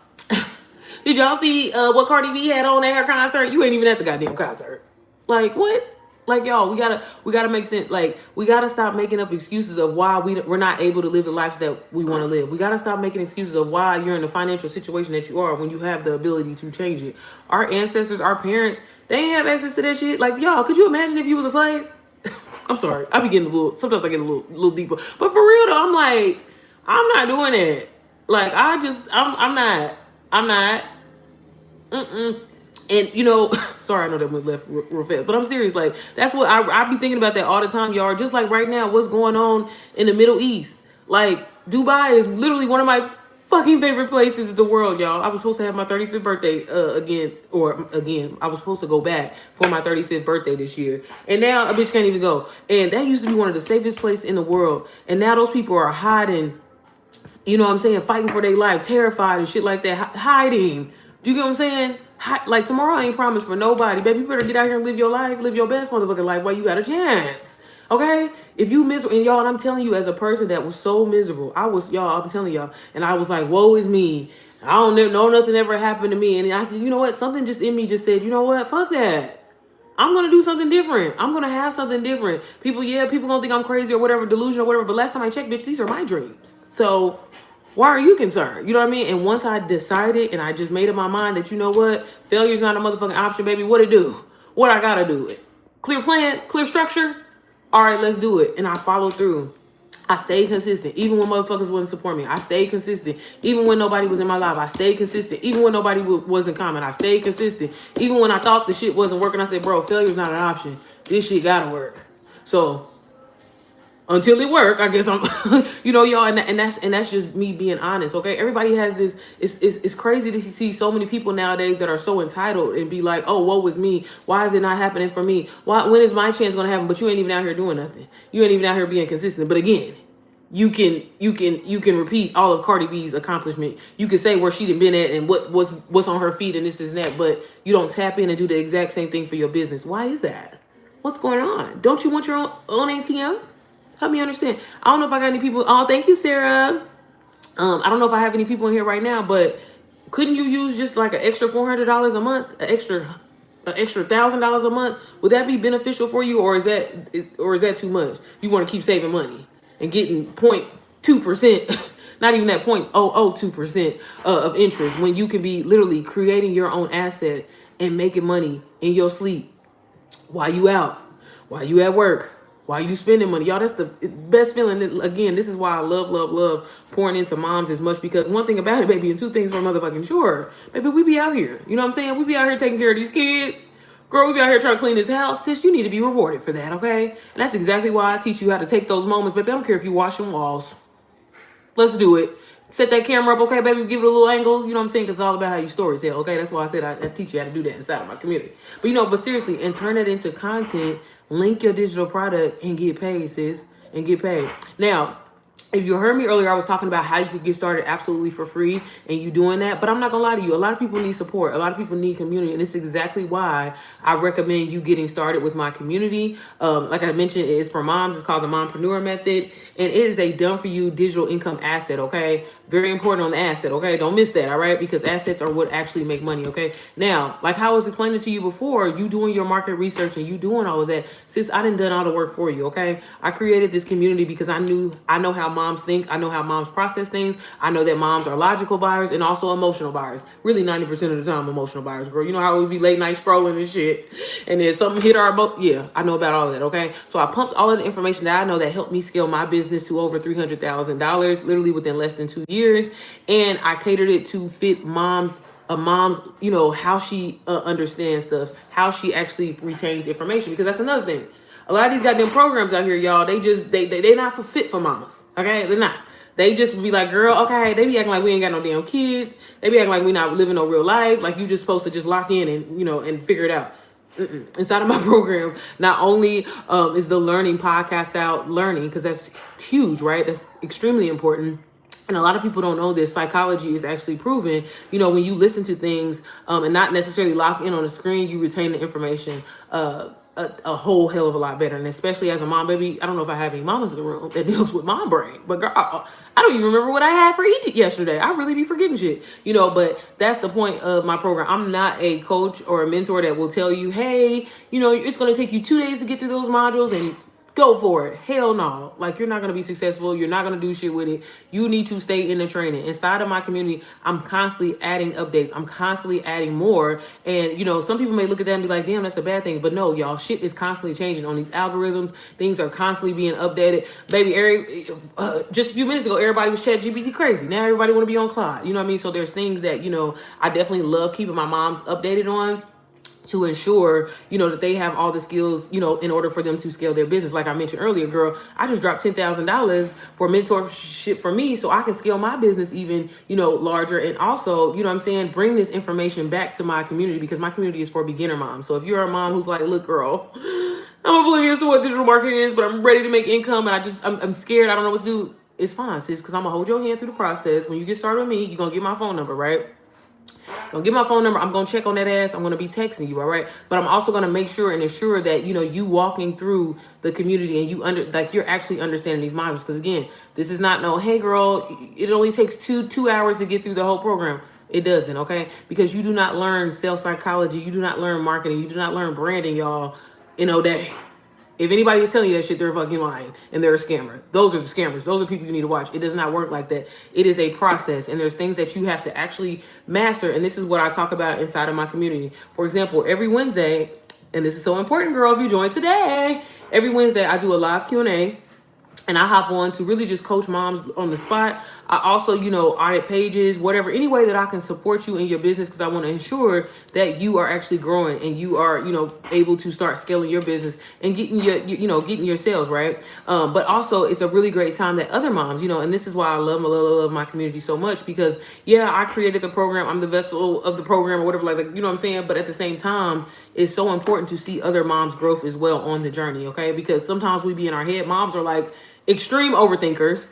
did y'all see what Cardi B had on at her concert? You ain't even at the goddamn concert. Like, what? Like, y'all, we gotta make sense. Like, we gotta stop making up excuses of why we're not able to live the lives that we want to live. We gotta stop making excuses of why you're in the financial situation that you are when you have the ability to change it. Our ancestors, our parents, they ain't have access to that shit. Like, y'all, could you imagine if you was a slave? I'm sorry. I be getting sometimes I get a little deeper. But for real though, I'm like, I'm not doing it. Like, I'm not. I'm not. And you know, sorry, I know that went left real fast, but I'm serious. Like that's what I be thinking about that all the time, y'all. Just like right now, what's going on in the Middle East? Like Dubai is literally one of my fucking favorite places in the world, y'all. I was supposed to have my 35th birthday again. I was supposed to go back for my 35th birthday this year, and now a bitch can't even go. And that used to be one of the safest places in the world, and now those people are hiding. You know what I'm saying? Fighting for their life, terrified and shit like that, hiding. Do you get what I'm saying? Like tomorrow ain't promised for nobody. Baby, you better get out here and live your life, live your best motherfucking life while you got a chance. Okay? If you miserable, and y'all, and I'm telling you as a person that was so miserable, I'm telling y'all, and I was like, woe is me. I don't know nothing ever happened to me. And I said, you know what? Something just in me just said, you know what? Fuck that. I'm gonna do something different. I'm gonna have something different. People gonna think I'm crazy or whatever, delusional or whatever. But last time I checked, bitch, these are my dreams. So why are you concerned? You know what I mean? And once I decided and I just made up my mind that, you know what, failure's not a motherfucking option, baby. What it do? What I gotta do? It. Clear plan, clear structure. All right, let's do it. And I followed through. I stayed consistent, even when motherfuckers wouldn't support me. I stayed consistent, even when nobody was in my life. I stayed consistent, even when nobody wasn't coming. I stayed consistent, even when I thought the shit wasn't working. I said, bro, failure's not an option. This shit gotta work. So until it work, I guess I'm, you know, y'all, and that's just me being honest. Okay, everybody has this. It's crazy to see so many people nowadays that are so entitled and be like, oh, woe is me. Why is it not happening for me? When is my chance gonna happen? But you ain't even out here doing nothing. You ain't even out here being consistent. But again, you can repeat all of Cardi B's accomplishment. You can say where she done been at and what's on her feet and this and that. But you don't tap in and do the exact same thing for your business. Why is that? What's going on? Don't you want your own ATM? Help me understand. I don't know if I got any people. Oh, thank you, Sarah. I don't know if I have any people in here right now, but couldn't you use just like an extra $400 a month, an extra $1,000 a month? Would that be beneficial for you, or is that too much? You want to keep saving money and getting 0.2%, not even that 0.002% of interest when you can be literally creating your own asset and making money in your sleep while you out, while you at work, while you spending money. Y'all, that's the best feeling. Again, this is why I love pouring into moms as much, because one thing about it, baby, and two things for motherfucking sure. Baby, we be out here. You know what I'm saying? We be out here taking care of these kids. Girl, we be out here trying to clean this house. Sis, you need to be rewarded for that, okay? And that's exactly why I teach you how to take those moments. Baby, I don't care if you washing walls. Let's do it. Set that camera up, okay, baby? Give it a little angle. You know what I'm saying? Because it's all about how you story tell, okay? That's why I said I teach you how to do that inside of my community. But, but seriously, and turn it into content, link your digital product, and get paid, sis. And get paid. Now, if you heard me earlier, I was talking about how you could get started absolutely for free, and you doing that. But I'm not going to lie to you. A lot of people need support. A lot of people need community. And it's exactly why I recommend you getting started with my community. Like I mentioned, it's for moms. It's called the MomPreneur Method. And it is a done-for-you digital income asset, okay? Very important on the asset, okay? Don't miss that, all right? Because assets are what actually make money, okay? Now, like how I was explaining to you before, you doing your market research and you doing all of that, sis, I done all the work for you, okay? I created this community because I know how moms think. I know how moms process things. I know that moms are logical buyers and also emotional buyers. Really 90% of the time, emotional buyers, girl. You know how we be late night scrolling and shit, and then something hit our yeah, I know about all of that, okay? So I pumped all of the information that I know that helped me scale my business to over $300,000, literally within less than 2 years. And I catered it to fit mom's, how she understands stuff, how she actually retains information. Because that's another thing. A lot of these goddamn programs out here, y'all, they not for fit for mamas. Okay, they're not. They just be like, girl, okay. They be acting like we ain't got no damn kids. They be acting like we not living no real life. Like you just supposed to just lock in and and figure it out. Inside of my program, not only is the learning podcast out learning, because that's huge, right? That's extremely important. And a lot of people don't know this. Psychology is actually proven, when you listen to things and not necessarily lock in on the screen, you retain the information a whole hell of a lot better. And especially as a mom, baby, I don't know if I have any mamas in the room that deals with mom brain, but girl, I don't even remember what I had for eating yesterday. I really be forgetting shit, but that's the point of my program. I'm not a coach or a mentor that will tell you, hey, it's going to take you 2 days to get through those modules and go for it. Hell no. Like, you're not going to be successful. You're not going to do shit with it. You need to stay in the training. Inside of my community, I'm constantly adding updates. I'm constantly adding more. And, you know, some people may look at that and be like, damn, that's a bad thing. But no, y'all, shit is constantly changing on these algorithms. Things are constantly being updated. Baby, just a few minutes ago, everybody was ChatGPT crazy. Now everybody want to be on Claude. You know what I mean? So there's things that, you know, I definitely love keeping my moms updated on, to ensure, you know, that they have all the skills, you know, in order for them to scale their business. Like I mentioned earlier, girl, I just dropped $10,000 for mentorship for me so I can scale my business even, you know, larger. And also, you know what I'm saying, bring this information back to my community, because my community is for beginner moms. So if you're a mom who's like, look, girl, I'm oblivious to what digital marketing is, but I'm ready to make income and I'm scared, I don't know what to do. It's fine, sis, because I'm going to hold your hand through the process. When you get started with me, you're going to get my phone number, right? Don't get my phone number. I'm going to check on that ass. I'm going to be texting you, all right? But I'm also going to make sure and ensure that, you know, you walking through the community and you're actually understanding these modules. Because again, this is not no, hey girl, it only takes two hours to get through the whole program. It doesn't, okay? Because you do not learn sales psychology. You do not learn marketing. You do not learn branding, y'all, in a day. If anybody is telling you that shit, they're fucking lying and they're a scammer. Those are the scammers. Those are people you need to watch. It does not work like that. It is a process, and there's things that you have to actually master. And this is what I talk about inside of my community. For example, every Wednesday, and this is so important, girl, if you join today, every Wednesday I do a live Q&A. And I hop on to really just coach moms on the spot. I also, you know, audit pages, whatever, any way that I can support you in your business, because I want to ensure that you are actually growing and you are, you know, able to start scaling your business and getting getting your sales, right? But also, it's a really great time that other moms, you know, and this is why I love my community so much, because yeah, I created the program. I'm the vessel of the program or whatever, like you know what I'm saying? But at the same time, it's so important to see other moms' growth as well on the journey, okay? Because sometimes we be in our head, moms are like, extreme overthinkers,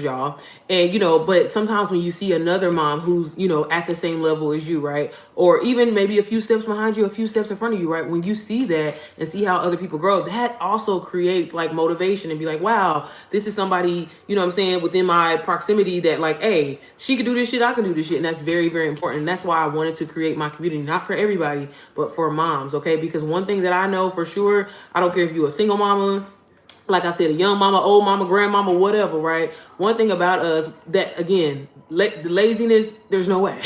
y'all. And, you know, but sometimes when you see another mom who's, you know, at the same level as you, right? Or even maybe a few steps behind you, a few steps in front of you, right? When you see that and see how other people grow, that also creates like motivation and be like, wow, this is somebody, you know what I'm saying, within my proximity that like, hey, she can do this shit, I can do this shit. And that's very, very important. And that's why I wanted to create my community, not for everybody, but for moms, okay? Because one thing that I know for sure, I don't care if you're a single mama, like I said, a young mama, old mama, grandmama, whatever, right? One thing about us that, again, the laziness, there's no way.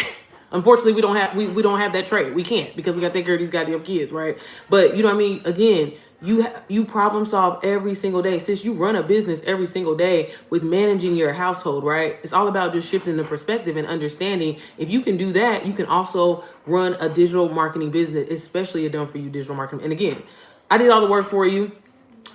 Unfortunately, we don't have that trait. We can't, because we got to take care of these goddamn kids, right? But you know what I mean? Again, you problem solve every single day. Since you run a business every single day with managing your household, right? It's all about just shifting the perspective and understanding. If you can do that, you can also run a digital marketing business, especially a done-for-you digital marketing. And again, I did all the work for you.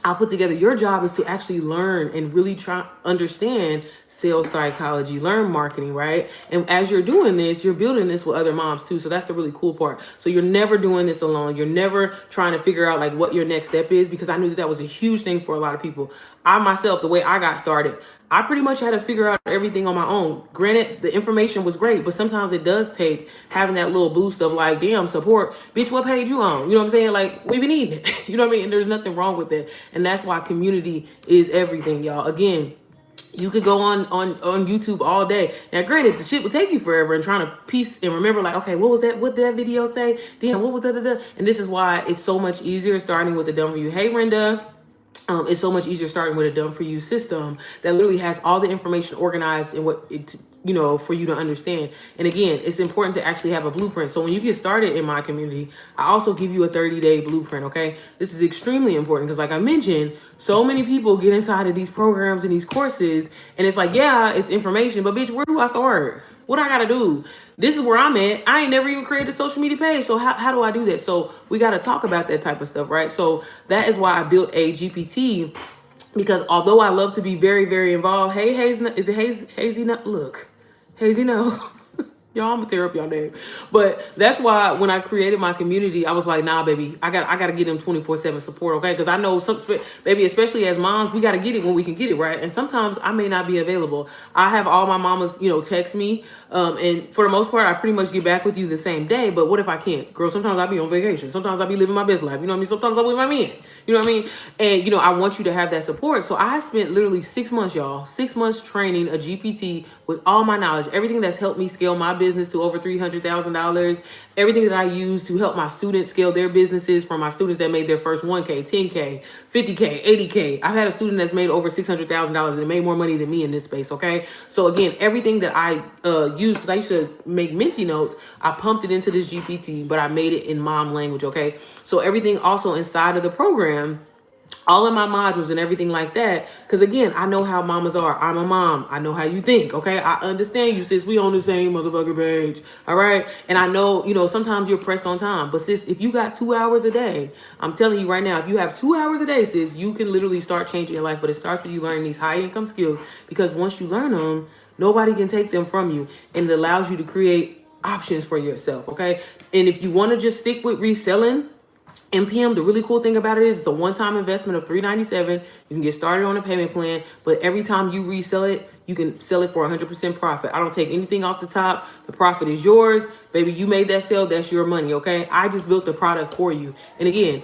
I'll put together. Your job is to actually learn and really try understand sales psychology, learn marketing, right? And as you're doing this, you're building this with other moms too. So that's the really cool part. So you're never doing this alone. You're never trying to figure out like what your next step is, because I knew that was a huge thing for a lot of people. I myself, the way I got started, I pretty much had to figure out everything on my own. Granted, the information was great, but sometimes it does take having that little boost of like, damn, support. Bitch, what page you on? You know what I'm saying? Like, we be needing it. You know what I mean? And there's nothing wrong with that. And that's why community is everything, y'all. Again, you could go on YouTube all day. Now, granted, the shit would take you forever and trying to piece and remember like, okay, what was that? What did that video say? Damn, what was that? And this is why it's so much easier starting with the done for you. Hey, Renda. It's so much easier starting with a done-for-you system that literally has all the information organized and what it, you know, for you to understand. And again, it's important to actually have a blueprint. So when you get started in my community, I also give you a 30-day blueprint, okay? This is extremely important because like I mentioned, so many people get inside of these programs and these courses and it's like, yeah, it's information, but bitch, where do I start? What I gotta do? This is where I'm at. I ain't never even created a social media page. So how do I do that? So we got to talk about that type of stuff, right? So that is why I built a GPT, because although I love to be very, very involved. Hey, Hazy, is it Hazy? Look, Hazy, no. Y'all, I'm gonna tear up y'all name. But that's why when I created my community, I was like, nah, baby, I gotta get them 24/7 support, okay? Because I know baby, especially as moms, we gotta get it when we can get it, right? And sometimes I may not be available. I have all my mamas, you know, text me. And for the most part, I pretty much get back with you the same day. But what if I can't? Girl, sometimes I be on vacation. Sometimes I be living my best life. You know what I mean? Sometimes I'm with my man. You know what I mean? And, you know, I want you to have that support. So I spent literally 6 months, y'all, 6 months training a GPT with all my knowledge, everything that's helped me scale my business business to over $300,000. Everything that I use to help my students scale their businesses, from my students that made their first 1K, 10K, 50K, 80K. I've had a student that's made over $600,000 and made more money than me in this space, okay? So again, everything that I use, because I used to make Minty notes, I pumped it into this GPT, but I made it in mom language, okay? So everything also inside of the program, all of my modules and everything like that, because again, I know how mamas are. I'm a mom. I know how you think, okay? I understand you, sis. We on the same motherfucking page, all right? And I know, sometimes you're pressed on time, but sis, if you got 2 hours a day, I'm telling you right now, if you have 2 hours a day, sis, you can literally start changing your life. But it starts with you learning these high income skills, because once you learn them, nobody can take them from you, and it allows you to create options for yourself, okay? And if you want to just stick with reselling MPM, the really cool thing about it is it's a one-time investment of $397. You can get started on a payment plan, but every time you resell it, you can sell it for 100% profit. I don't take anything off the top. The profit is yours. Baby, you made that sale. That's your money, okay? I just built the product for you. And again,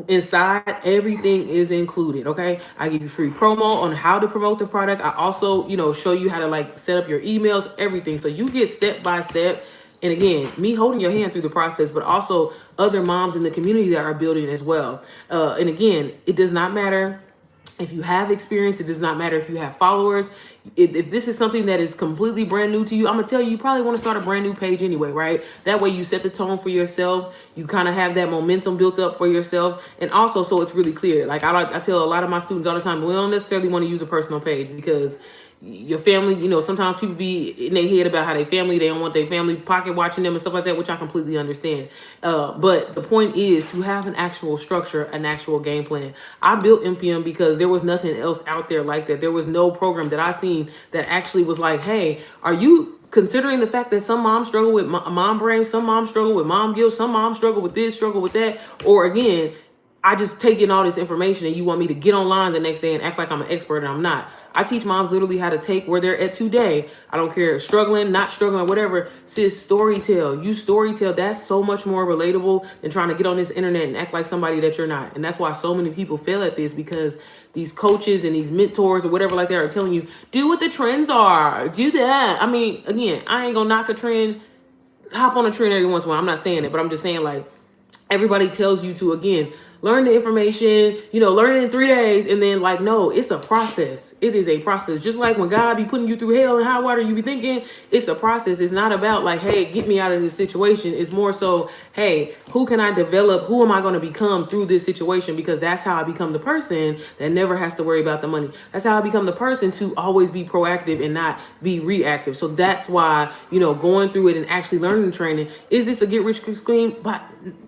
inside, everything is included, okay? I give you free promo on how to promote the product. I also, show you how to set up your emails, everything. So you get step by step. And again, me holding your hand through the process, but also other moms in the community that are building as well. And again, it does not matter if you have experience. It does not matter if you have followers. If this is something that is completely brand new to you, I'm going to tell you, you probably want to start a brand new page anyway, right? That way you set the tone for yourself. You kind of have that momentum built up for yourself. And also, so it's really clear. I tell a lot of my students all the time, we don't necessarily want to use a personal page, because your family, sometimes people be in their head about how they don't want their family pocket watching them and stuff like that, which I completely understand. But the point is to have an actual structure, an actual game plan. I built MPM because there was nothing else out there like that. There was no program that I seen that actually was like, hey, are you considering the fact that some moms struggle with mom brain, some moms struggle with mom guilt, some moms struggle with this, struggle with that, or again, I just take in all this information and you want me to get online the next day and act like I'm an expert, and I'm not. I teach moms literally how to take where they're at today. I don't care, struggling, not struggling, whatever. Sis, storytell. You storytell. That's so much more relatable than trying to get on this internet and act like somebody that you're not. And that's why so many people fail at this, because these coaches and these mentors or whatever like that are telling you, do what the trends are. Do that. I mean, again, I ain't gonna knock a trend. Hop on a trend every once in a while. I'm not saying it, but I'm just saying, everybody tells you to, again, learn the information, learn it in 3 days. And then no, it's a process. It is a process. Just like when God be putting you through hell and high water, you be thinking it's a process. It's not about hey, get me out of this situation. It's more so, hey, who can I develop? Who am I going to become through this situation? Because that's how I become the person that never has to worry about the money. That's how I become the person to always be proactive and not be reactive. So that's why, going through it and actually learning the training, is this a get rich quick scheme? By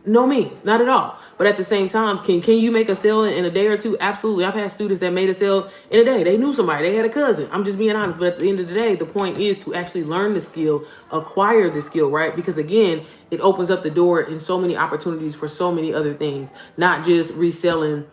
no means, not at all. But at the same time, can you make a sale in a day or two? Absolutely. I've had students that made a sale in a day. They knew somebody. They had a cousin. I'm just being honest. But at the end of the day, the point is to actually learn the skill, acquire the skill, right? Because again, it opens up the door in so many opportunities for so many other things, not just reselling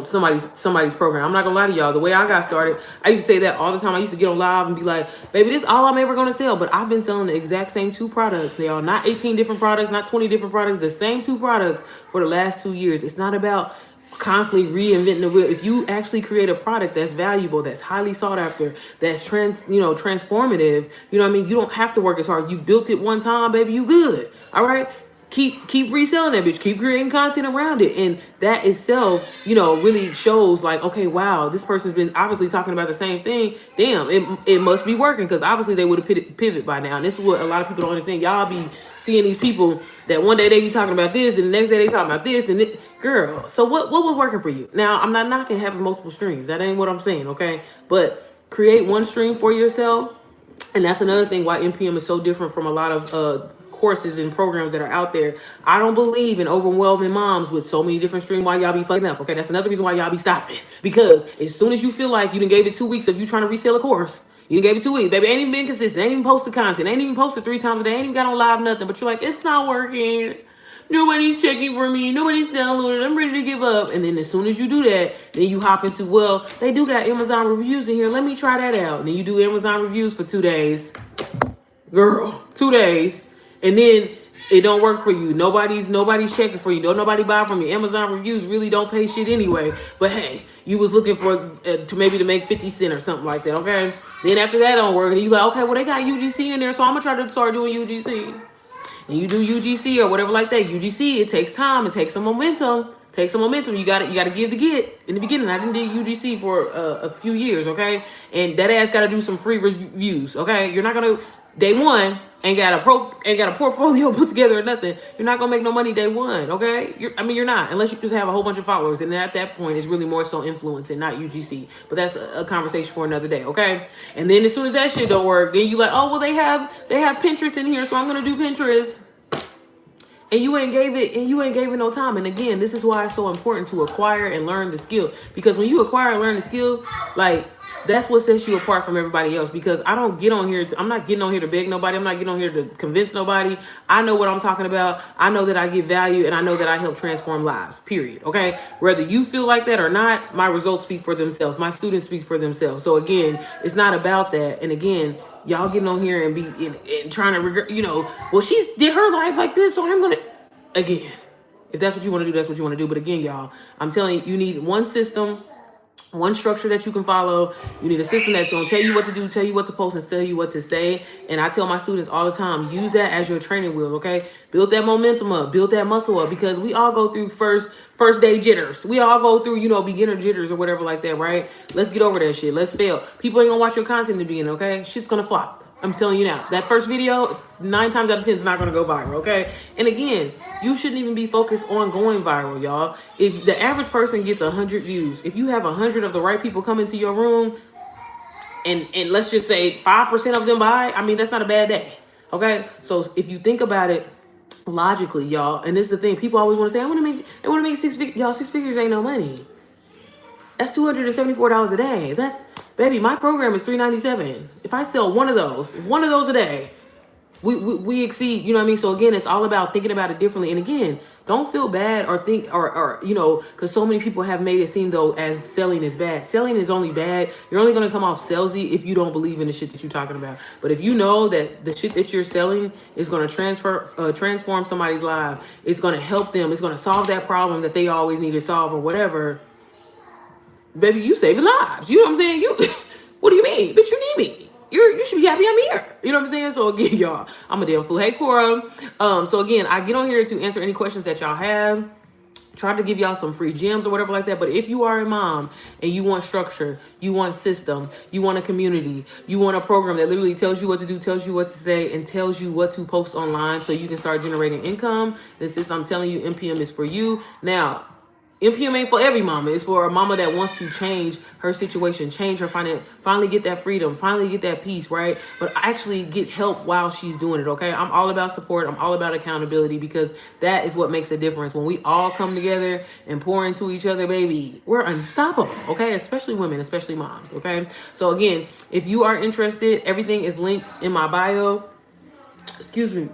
somebody's program. I'm not gonna lie to y'all. The way I got started, I used to say that all the time. I used to get on live and be like, baby, this is all I'm ever gonna sell. But I've been selling the exact same 2 products. They are not 18 different products, not 20 different products, the same 2 products for the last 2 years. It's not about constantly reinventing the wheel. If you actually create a product that's valuable, that's highly sought after, that's transformative, you don't have to work as hard. You built it one time, baby, you good. All right. Keep reselling that bitch. Keep creating content around it. And that itself, really shows okay, wow, this person's been obviously talking about the same thing. Damn, it must be working, because obviously they would have pivot by now. And this is what a lot of people don't understand. Y'all be seeing these people that one day they be talking about this, then the next day they talking about this, then girl. So what was working for you? Now, I'm not knocking having multiple streams. That ain't what I'm saying, okay? But create one stream for yourself. And that's another thing why MPM is so different from a lot of courses and programs that are out there. I don't believe in overwhelming moms with so many different streams. Why y'all be fucking up? Okay, that's another reason why y'all be stopping. Because as soon as you feel like you done gave it 2 weeks of you trying to resell a course, you done gave it 2 weeks, baby, ain't even been consistent, ain't even posted content, ain't even posted 3 times a day, ain't even got on live, nothing. But you're like, it's not working. Nobody's checking for me. Nobody's downloading. I'm ready to give up. And then as soon as you do that, then you hop into, well, they do got Amazon reviews in here. Let me try that out. And then you do Amazon reviews for 2 days. Girl, 2 days. And then It don't work for you. Nobody's checking for you. Don't nobody buy from you. Amazon reviews really don't pay shit anyway. But hey, you was looking for to make 50 cents or something like that. Okay. Then after that don't work, and you like, okay, well they got UGC in there, so I'm gonna try to start doing UGC. And you do UGC or whatever like that. UGC, it takes time. It takes some momentum. You got to give to get. In the beginning, I didn't do UGC for a few years, okay? And that ass got to do some free reviews, okay? You're not gonna day one ain't got a portfolio put together or nothing. You're not gonna make no money day one, okay? You're not, unless you just have a whole bunch of followers. And at that point, it's really more so influence and not UGC. But that's a conversation for another day, okay? And then as soon as that shit don't work, then you like, oh well, they have Pinterest in here, so I'm gonna do Pinterest. And you ain't gave it no time. And again, this is why it's so important to acquire and learn the skill. Because when you acquire and learn the skill, like that's what sets you apart from everybody else. Because I don't get on here. I'm not getting on here to beg nobody. I'm not getting on here to convince nobody. I know what I'm talking about. I know that I give value, and I know that I help transform lives, period. Okay. Whether you feel like that or not, my results speak for themselves. My students speak for themselves. So again, it's not about that. And again, y'all getting on here and be and trying to regret, well, she did her life like this, so I'm gonna, again, if that's what you want to do, that's what you want to do. But again, y'all, I'm telling you, you need one system, one structure that you can follow. You need a system that's gonna tell you what to do, tell you what to post, and tell you what to say. And I tell my students all the time, use that as your training wheels, okay? Build that momentum up, build that muscle up, because we all go through first day jitters. We all go through, beginner jitters or whatever like that, right? Let's get over that shit. Let's fail. People ain't gonna watch your content in the beginning, okay? Shit's gonna flop. I'm telling you now. That first video, 9 times out of 10 is not gonna go viral, okay? And again, you shouldn't even be focused on going viral, y'all. If the average person gets 100 views, if you have 100 of the right people come into your room, and let's just say 5% of them buy, I mean, that's not a bad day, okay? So if you think about it logically, y'all, and this is the thing, people always want to say, I want to make 6 figures. Y'all, 6 figures ain't no money. That's $274 a day. That's, baby, my program is $397. If I sell one of those a day, we exceed, you know what I mean? So again, it's all about thinking about it differently. And again, don't feel bad or think, or because so many people have made it seem though as selling is bad. Selling is only bad. You're only going to come off salesy if you don't believe in the shit that you're talking about. But if you know that the shit that you're selling is going to transform somebody's life, it's going to help them, it's going to solve that problem that they always need to solve or whatever, baby, you saving lives. You know what I'm saying? What do you mean? Bitch, you need me. You should be happy I'm here. You know what I'm saying? So again, y'all, I'm a damn fool. Hey, Cora. So again, I get on here to answer any questions that y'all have. Try to give y'all some free gems or whatever like that. But if you are a mom and you want structure, you want system, you want a community, you want a program that literally tells you what to do, tells you what to say, and tells you what to post online so you can start generating income, then sis, I'm telling you, MPM is for you. Now, MPM ain't for every mama. It's for a mama that wants to change her situation, change her finance, finally get that freedom, finally get that peace, right? But actually get help while she's doing it, okay? I'm all about support. I'm all about accountability, because that is what makes a difference. When we all come together and pour into each other, baby, we're unstoppable, okay? Especially women, especially moms, okay? So again, if you are interested, everything is linked in my bio. Excuse me.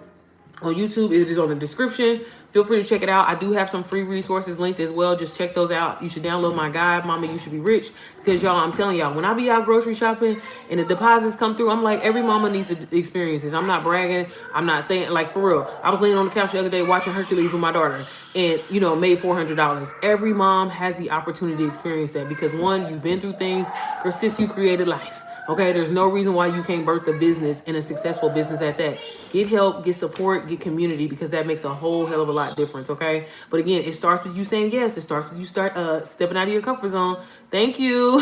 On YouTube, it is on the description. Feel free to check it out. I do have some free resources linked as well. Just check those out. You should download my guide, Mama, You Should Be Rich. Because y'all, I'm telling y'all, when I be out grocery shopping and the deposits come through, I'm like, every mama needs to experience this. I'm not bragging. I'm not saying, like, for real. I was laying on the couch the other day watching Hercules with my daughter and, made $400. Every mom has the opportunity to experience that because, one, you've been through things. Girl, sis, you created life. Okay, there's no reason why you can't birth a business and a successful business at that. Get help, get support, get community, because that makes a whole hell of a lot difference, okay? But again, it starts with you saying yes. It starts with you stepping out of your comfort zone. Thank you.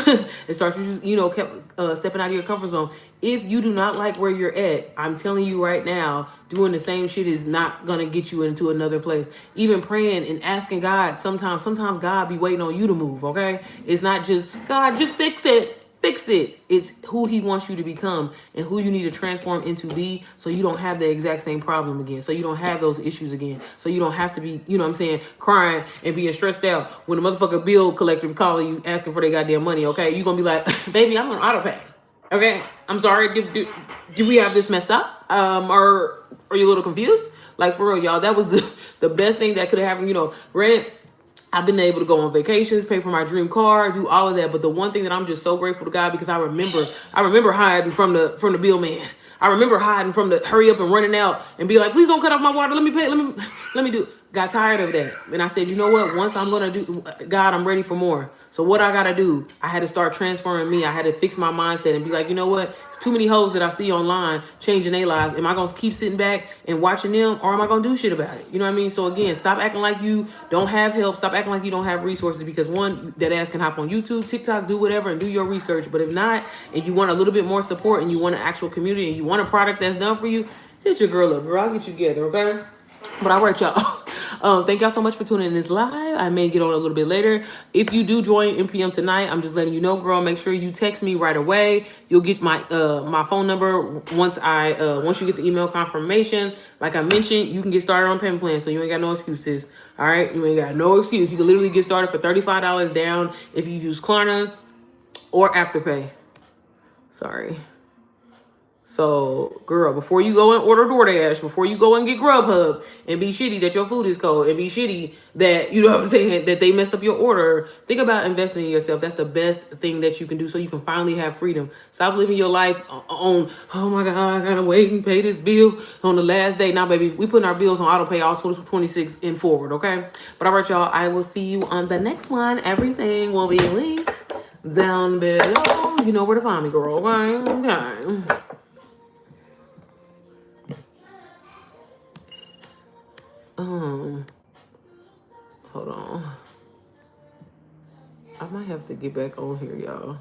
It starts with you, stepping out of your comfort zone. If you do not like where you're at, I'm telling you right now, doing the same shit is not going to get you into another place. Even praying and asking God, sometimes God be waiting on you to move, okay? It's not just, God, just fix it. Fix it. It's who he wants you to become and who you need to transform into be, so you don't have the exact same problem again. So you don't have those issues again. So you don't have to be, crying and being stressed out when the motherfucker bill collector calling you asking for their goddamn money, okay? You're going to be like, baby, I'm on auto pay. Okay? I'm sorry. Do we have this messed up? Or are you a little confused? Like, for real, y'all, that was the best thing that could have happened. Granted, I've been able to go on vacations, pay for my dream car, do all of that. But the one thing that I'm just so grateful to God, because I remember hiding from the bill man. I remember hiding from the hurry up and running out and be like, please don't cut off my water. Let me pay. Let me do. Got tired of that. And I said, you know what? Once I'm going to do, God, I'm ready for more. So what I got to do, I had to start transferring me. I had to fix my mindset and be like, you know what? It's too many hoes that I see online changing their lives. Am I going to keep sitting back and watching them, or am I going to do shit about it? You know what I mean? So again, stop acting like you don't have help. Stop acting like you don't have resources, because one, that ass can hop on YouTube, TikTok, do whatever and do your research. But if not, and you want a little bit more support and you want an actual community and you want a product that's done for you, hit your girl up, girl. I'll get you together, okay? But all right, y'all. Thank y'all so much for tuning in this live. I may get on a little bit later. If you do join NPM tonight, I'm just letting you know, girl. Make sure you text me right away. You'll get my my phone number once you get the email confirmation. Like I mentioned, you can get started on payment plan, so you ain't got no excuses. All right, you ain't got no excuse. You can literally get started for $35 down if you use Klarna or Afterpay. Sorry. So, girl, before you go and order DoorDash, before you go and get Grubhub and be shitty that your food is cold and be shitty that, you know what I'm saying, that they messed up your order, think about investing in yourself. That's the best thing that you can do so you can finally have freedom. Stop living your life on, oh my God, I gotta wait and pay this bill on the last day. Now, baby, we putting our bills on auto pay all 2026 and forward, okay? But all right, y'all, I will see you on the next one. Everything will be linked down below. You know where to find me, girl, okay? Okay. Hold on. I might have to get back on here, y'all.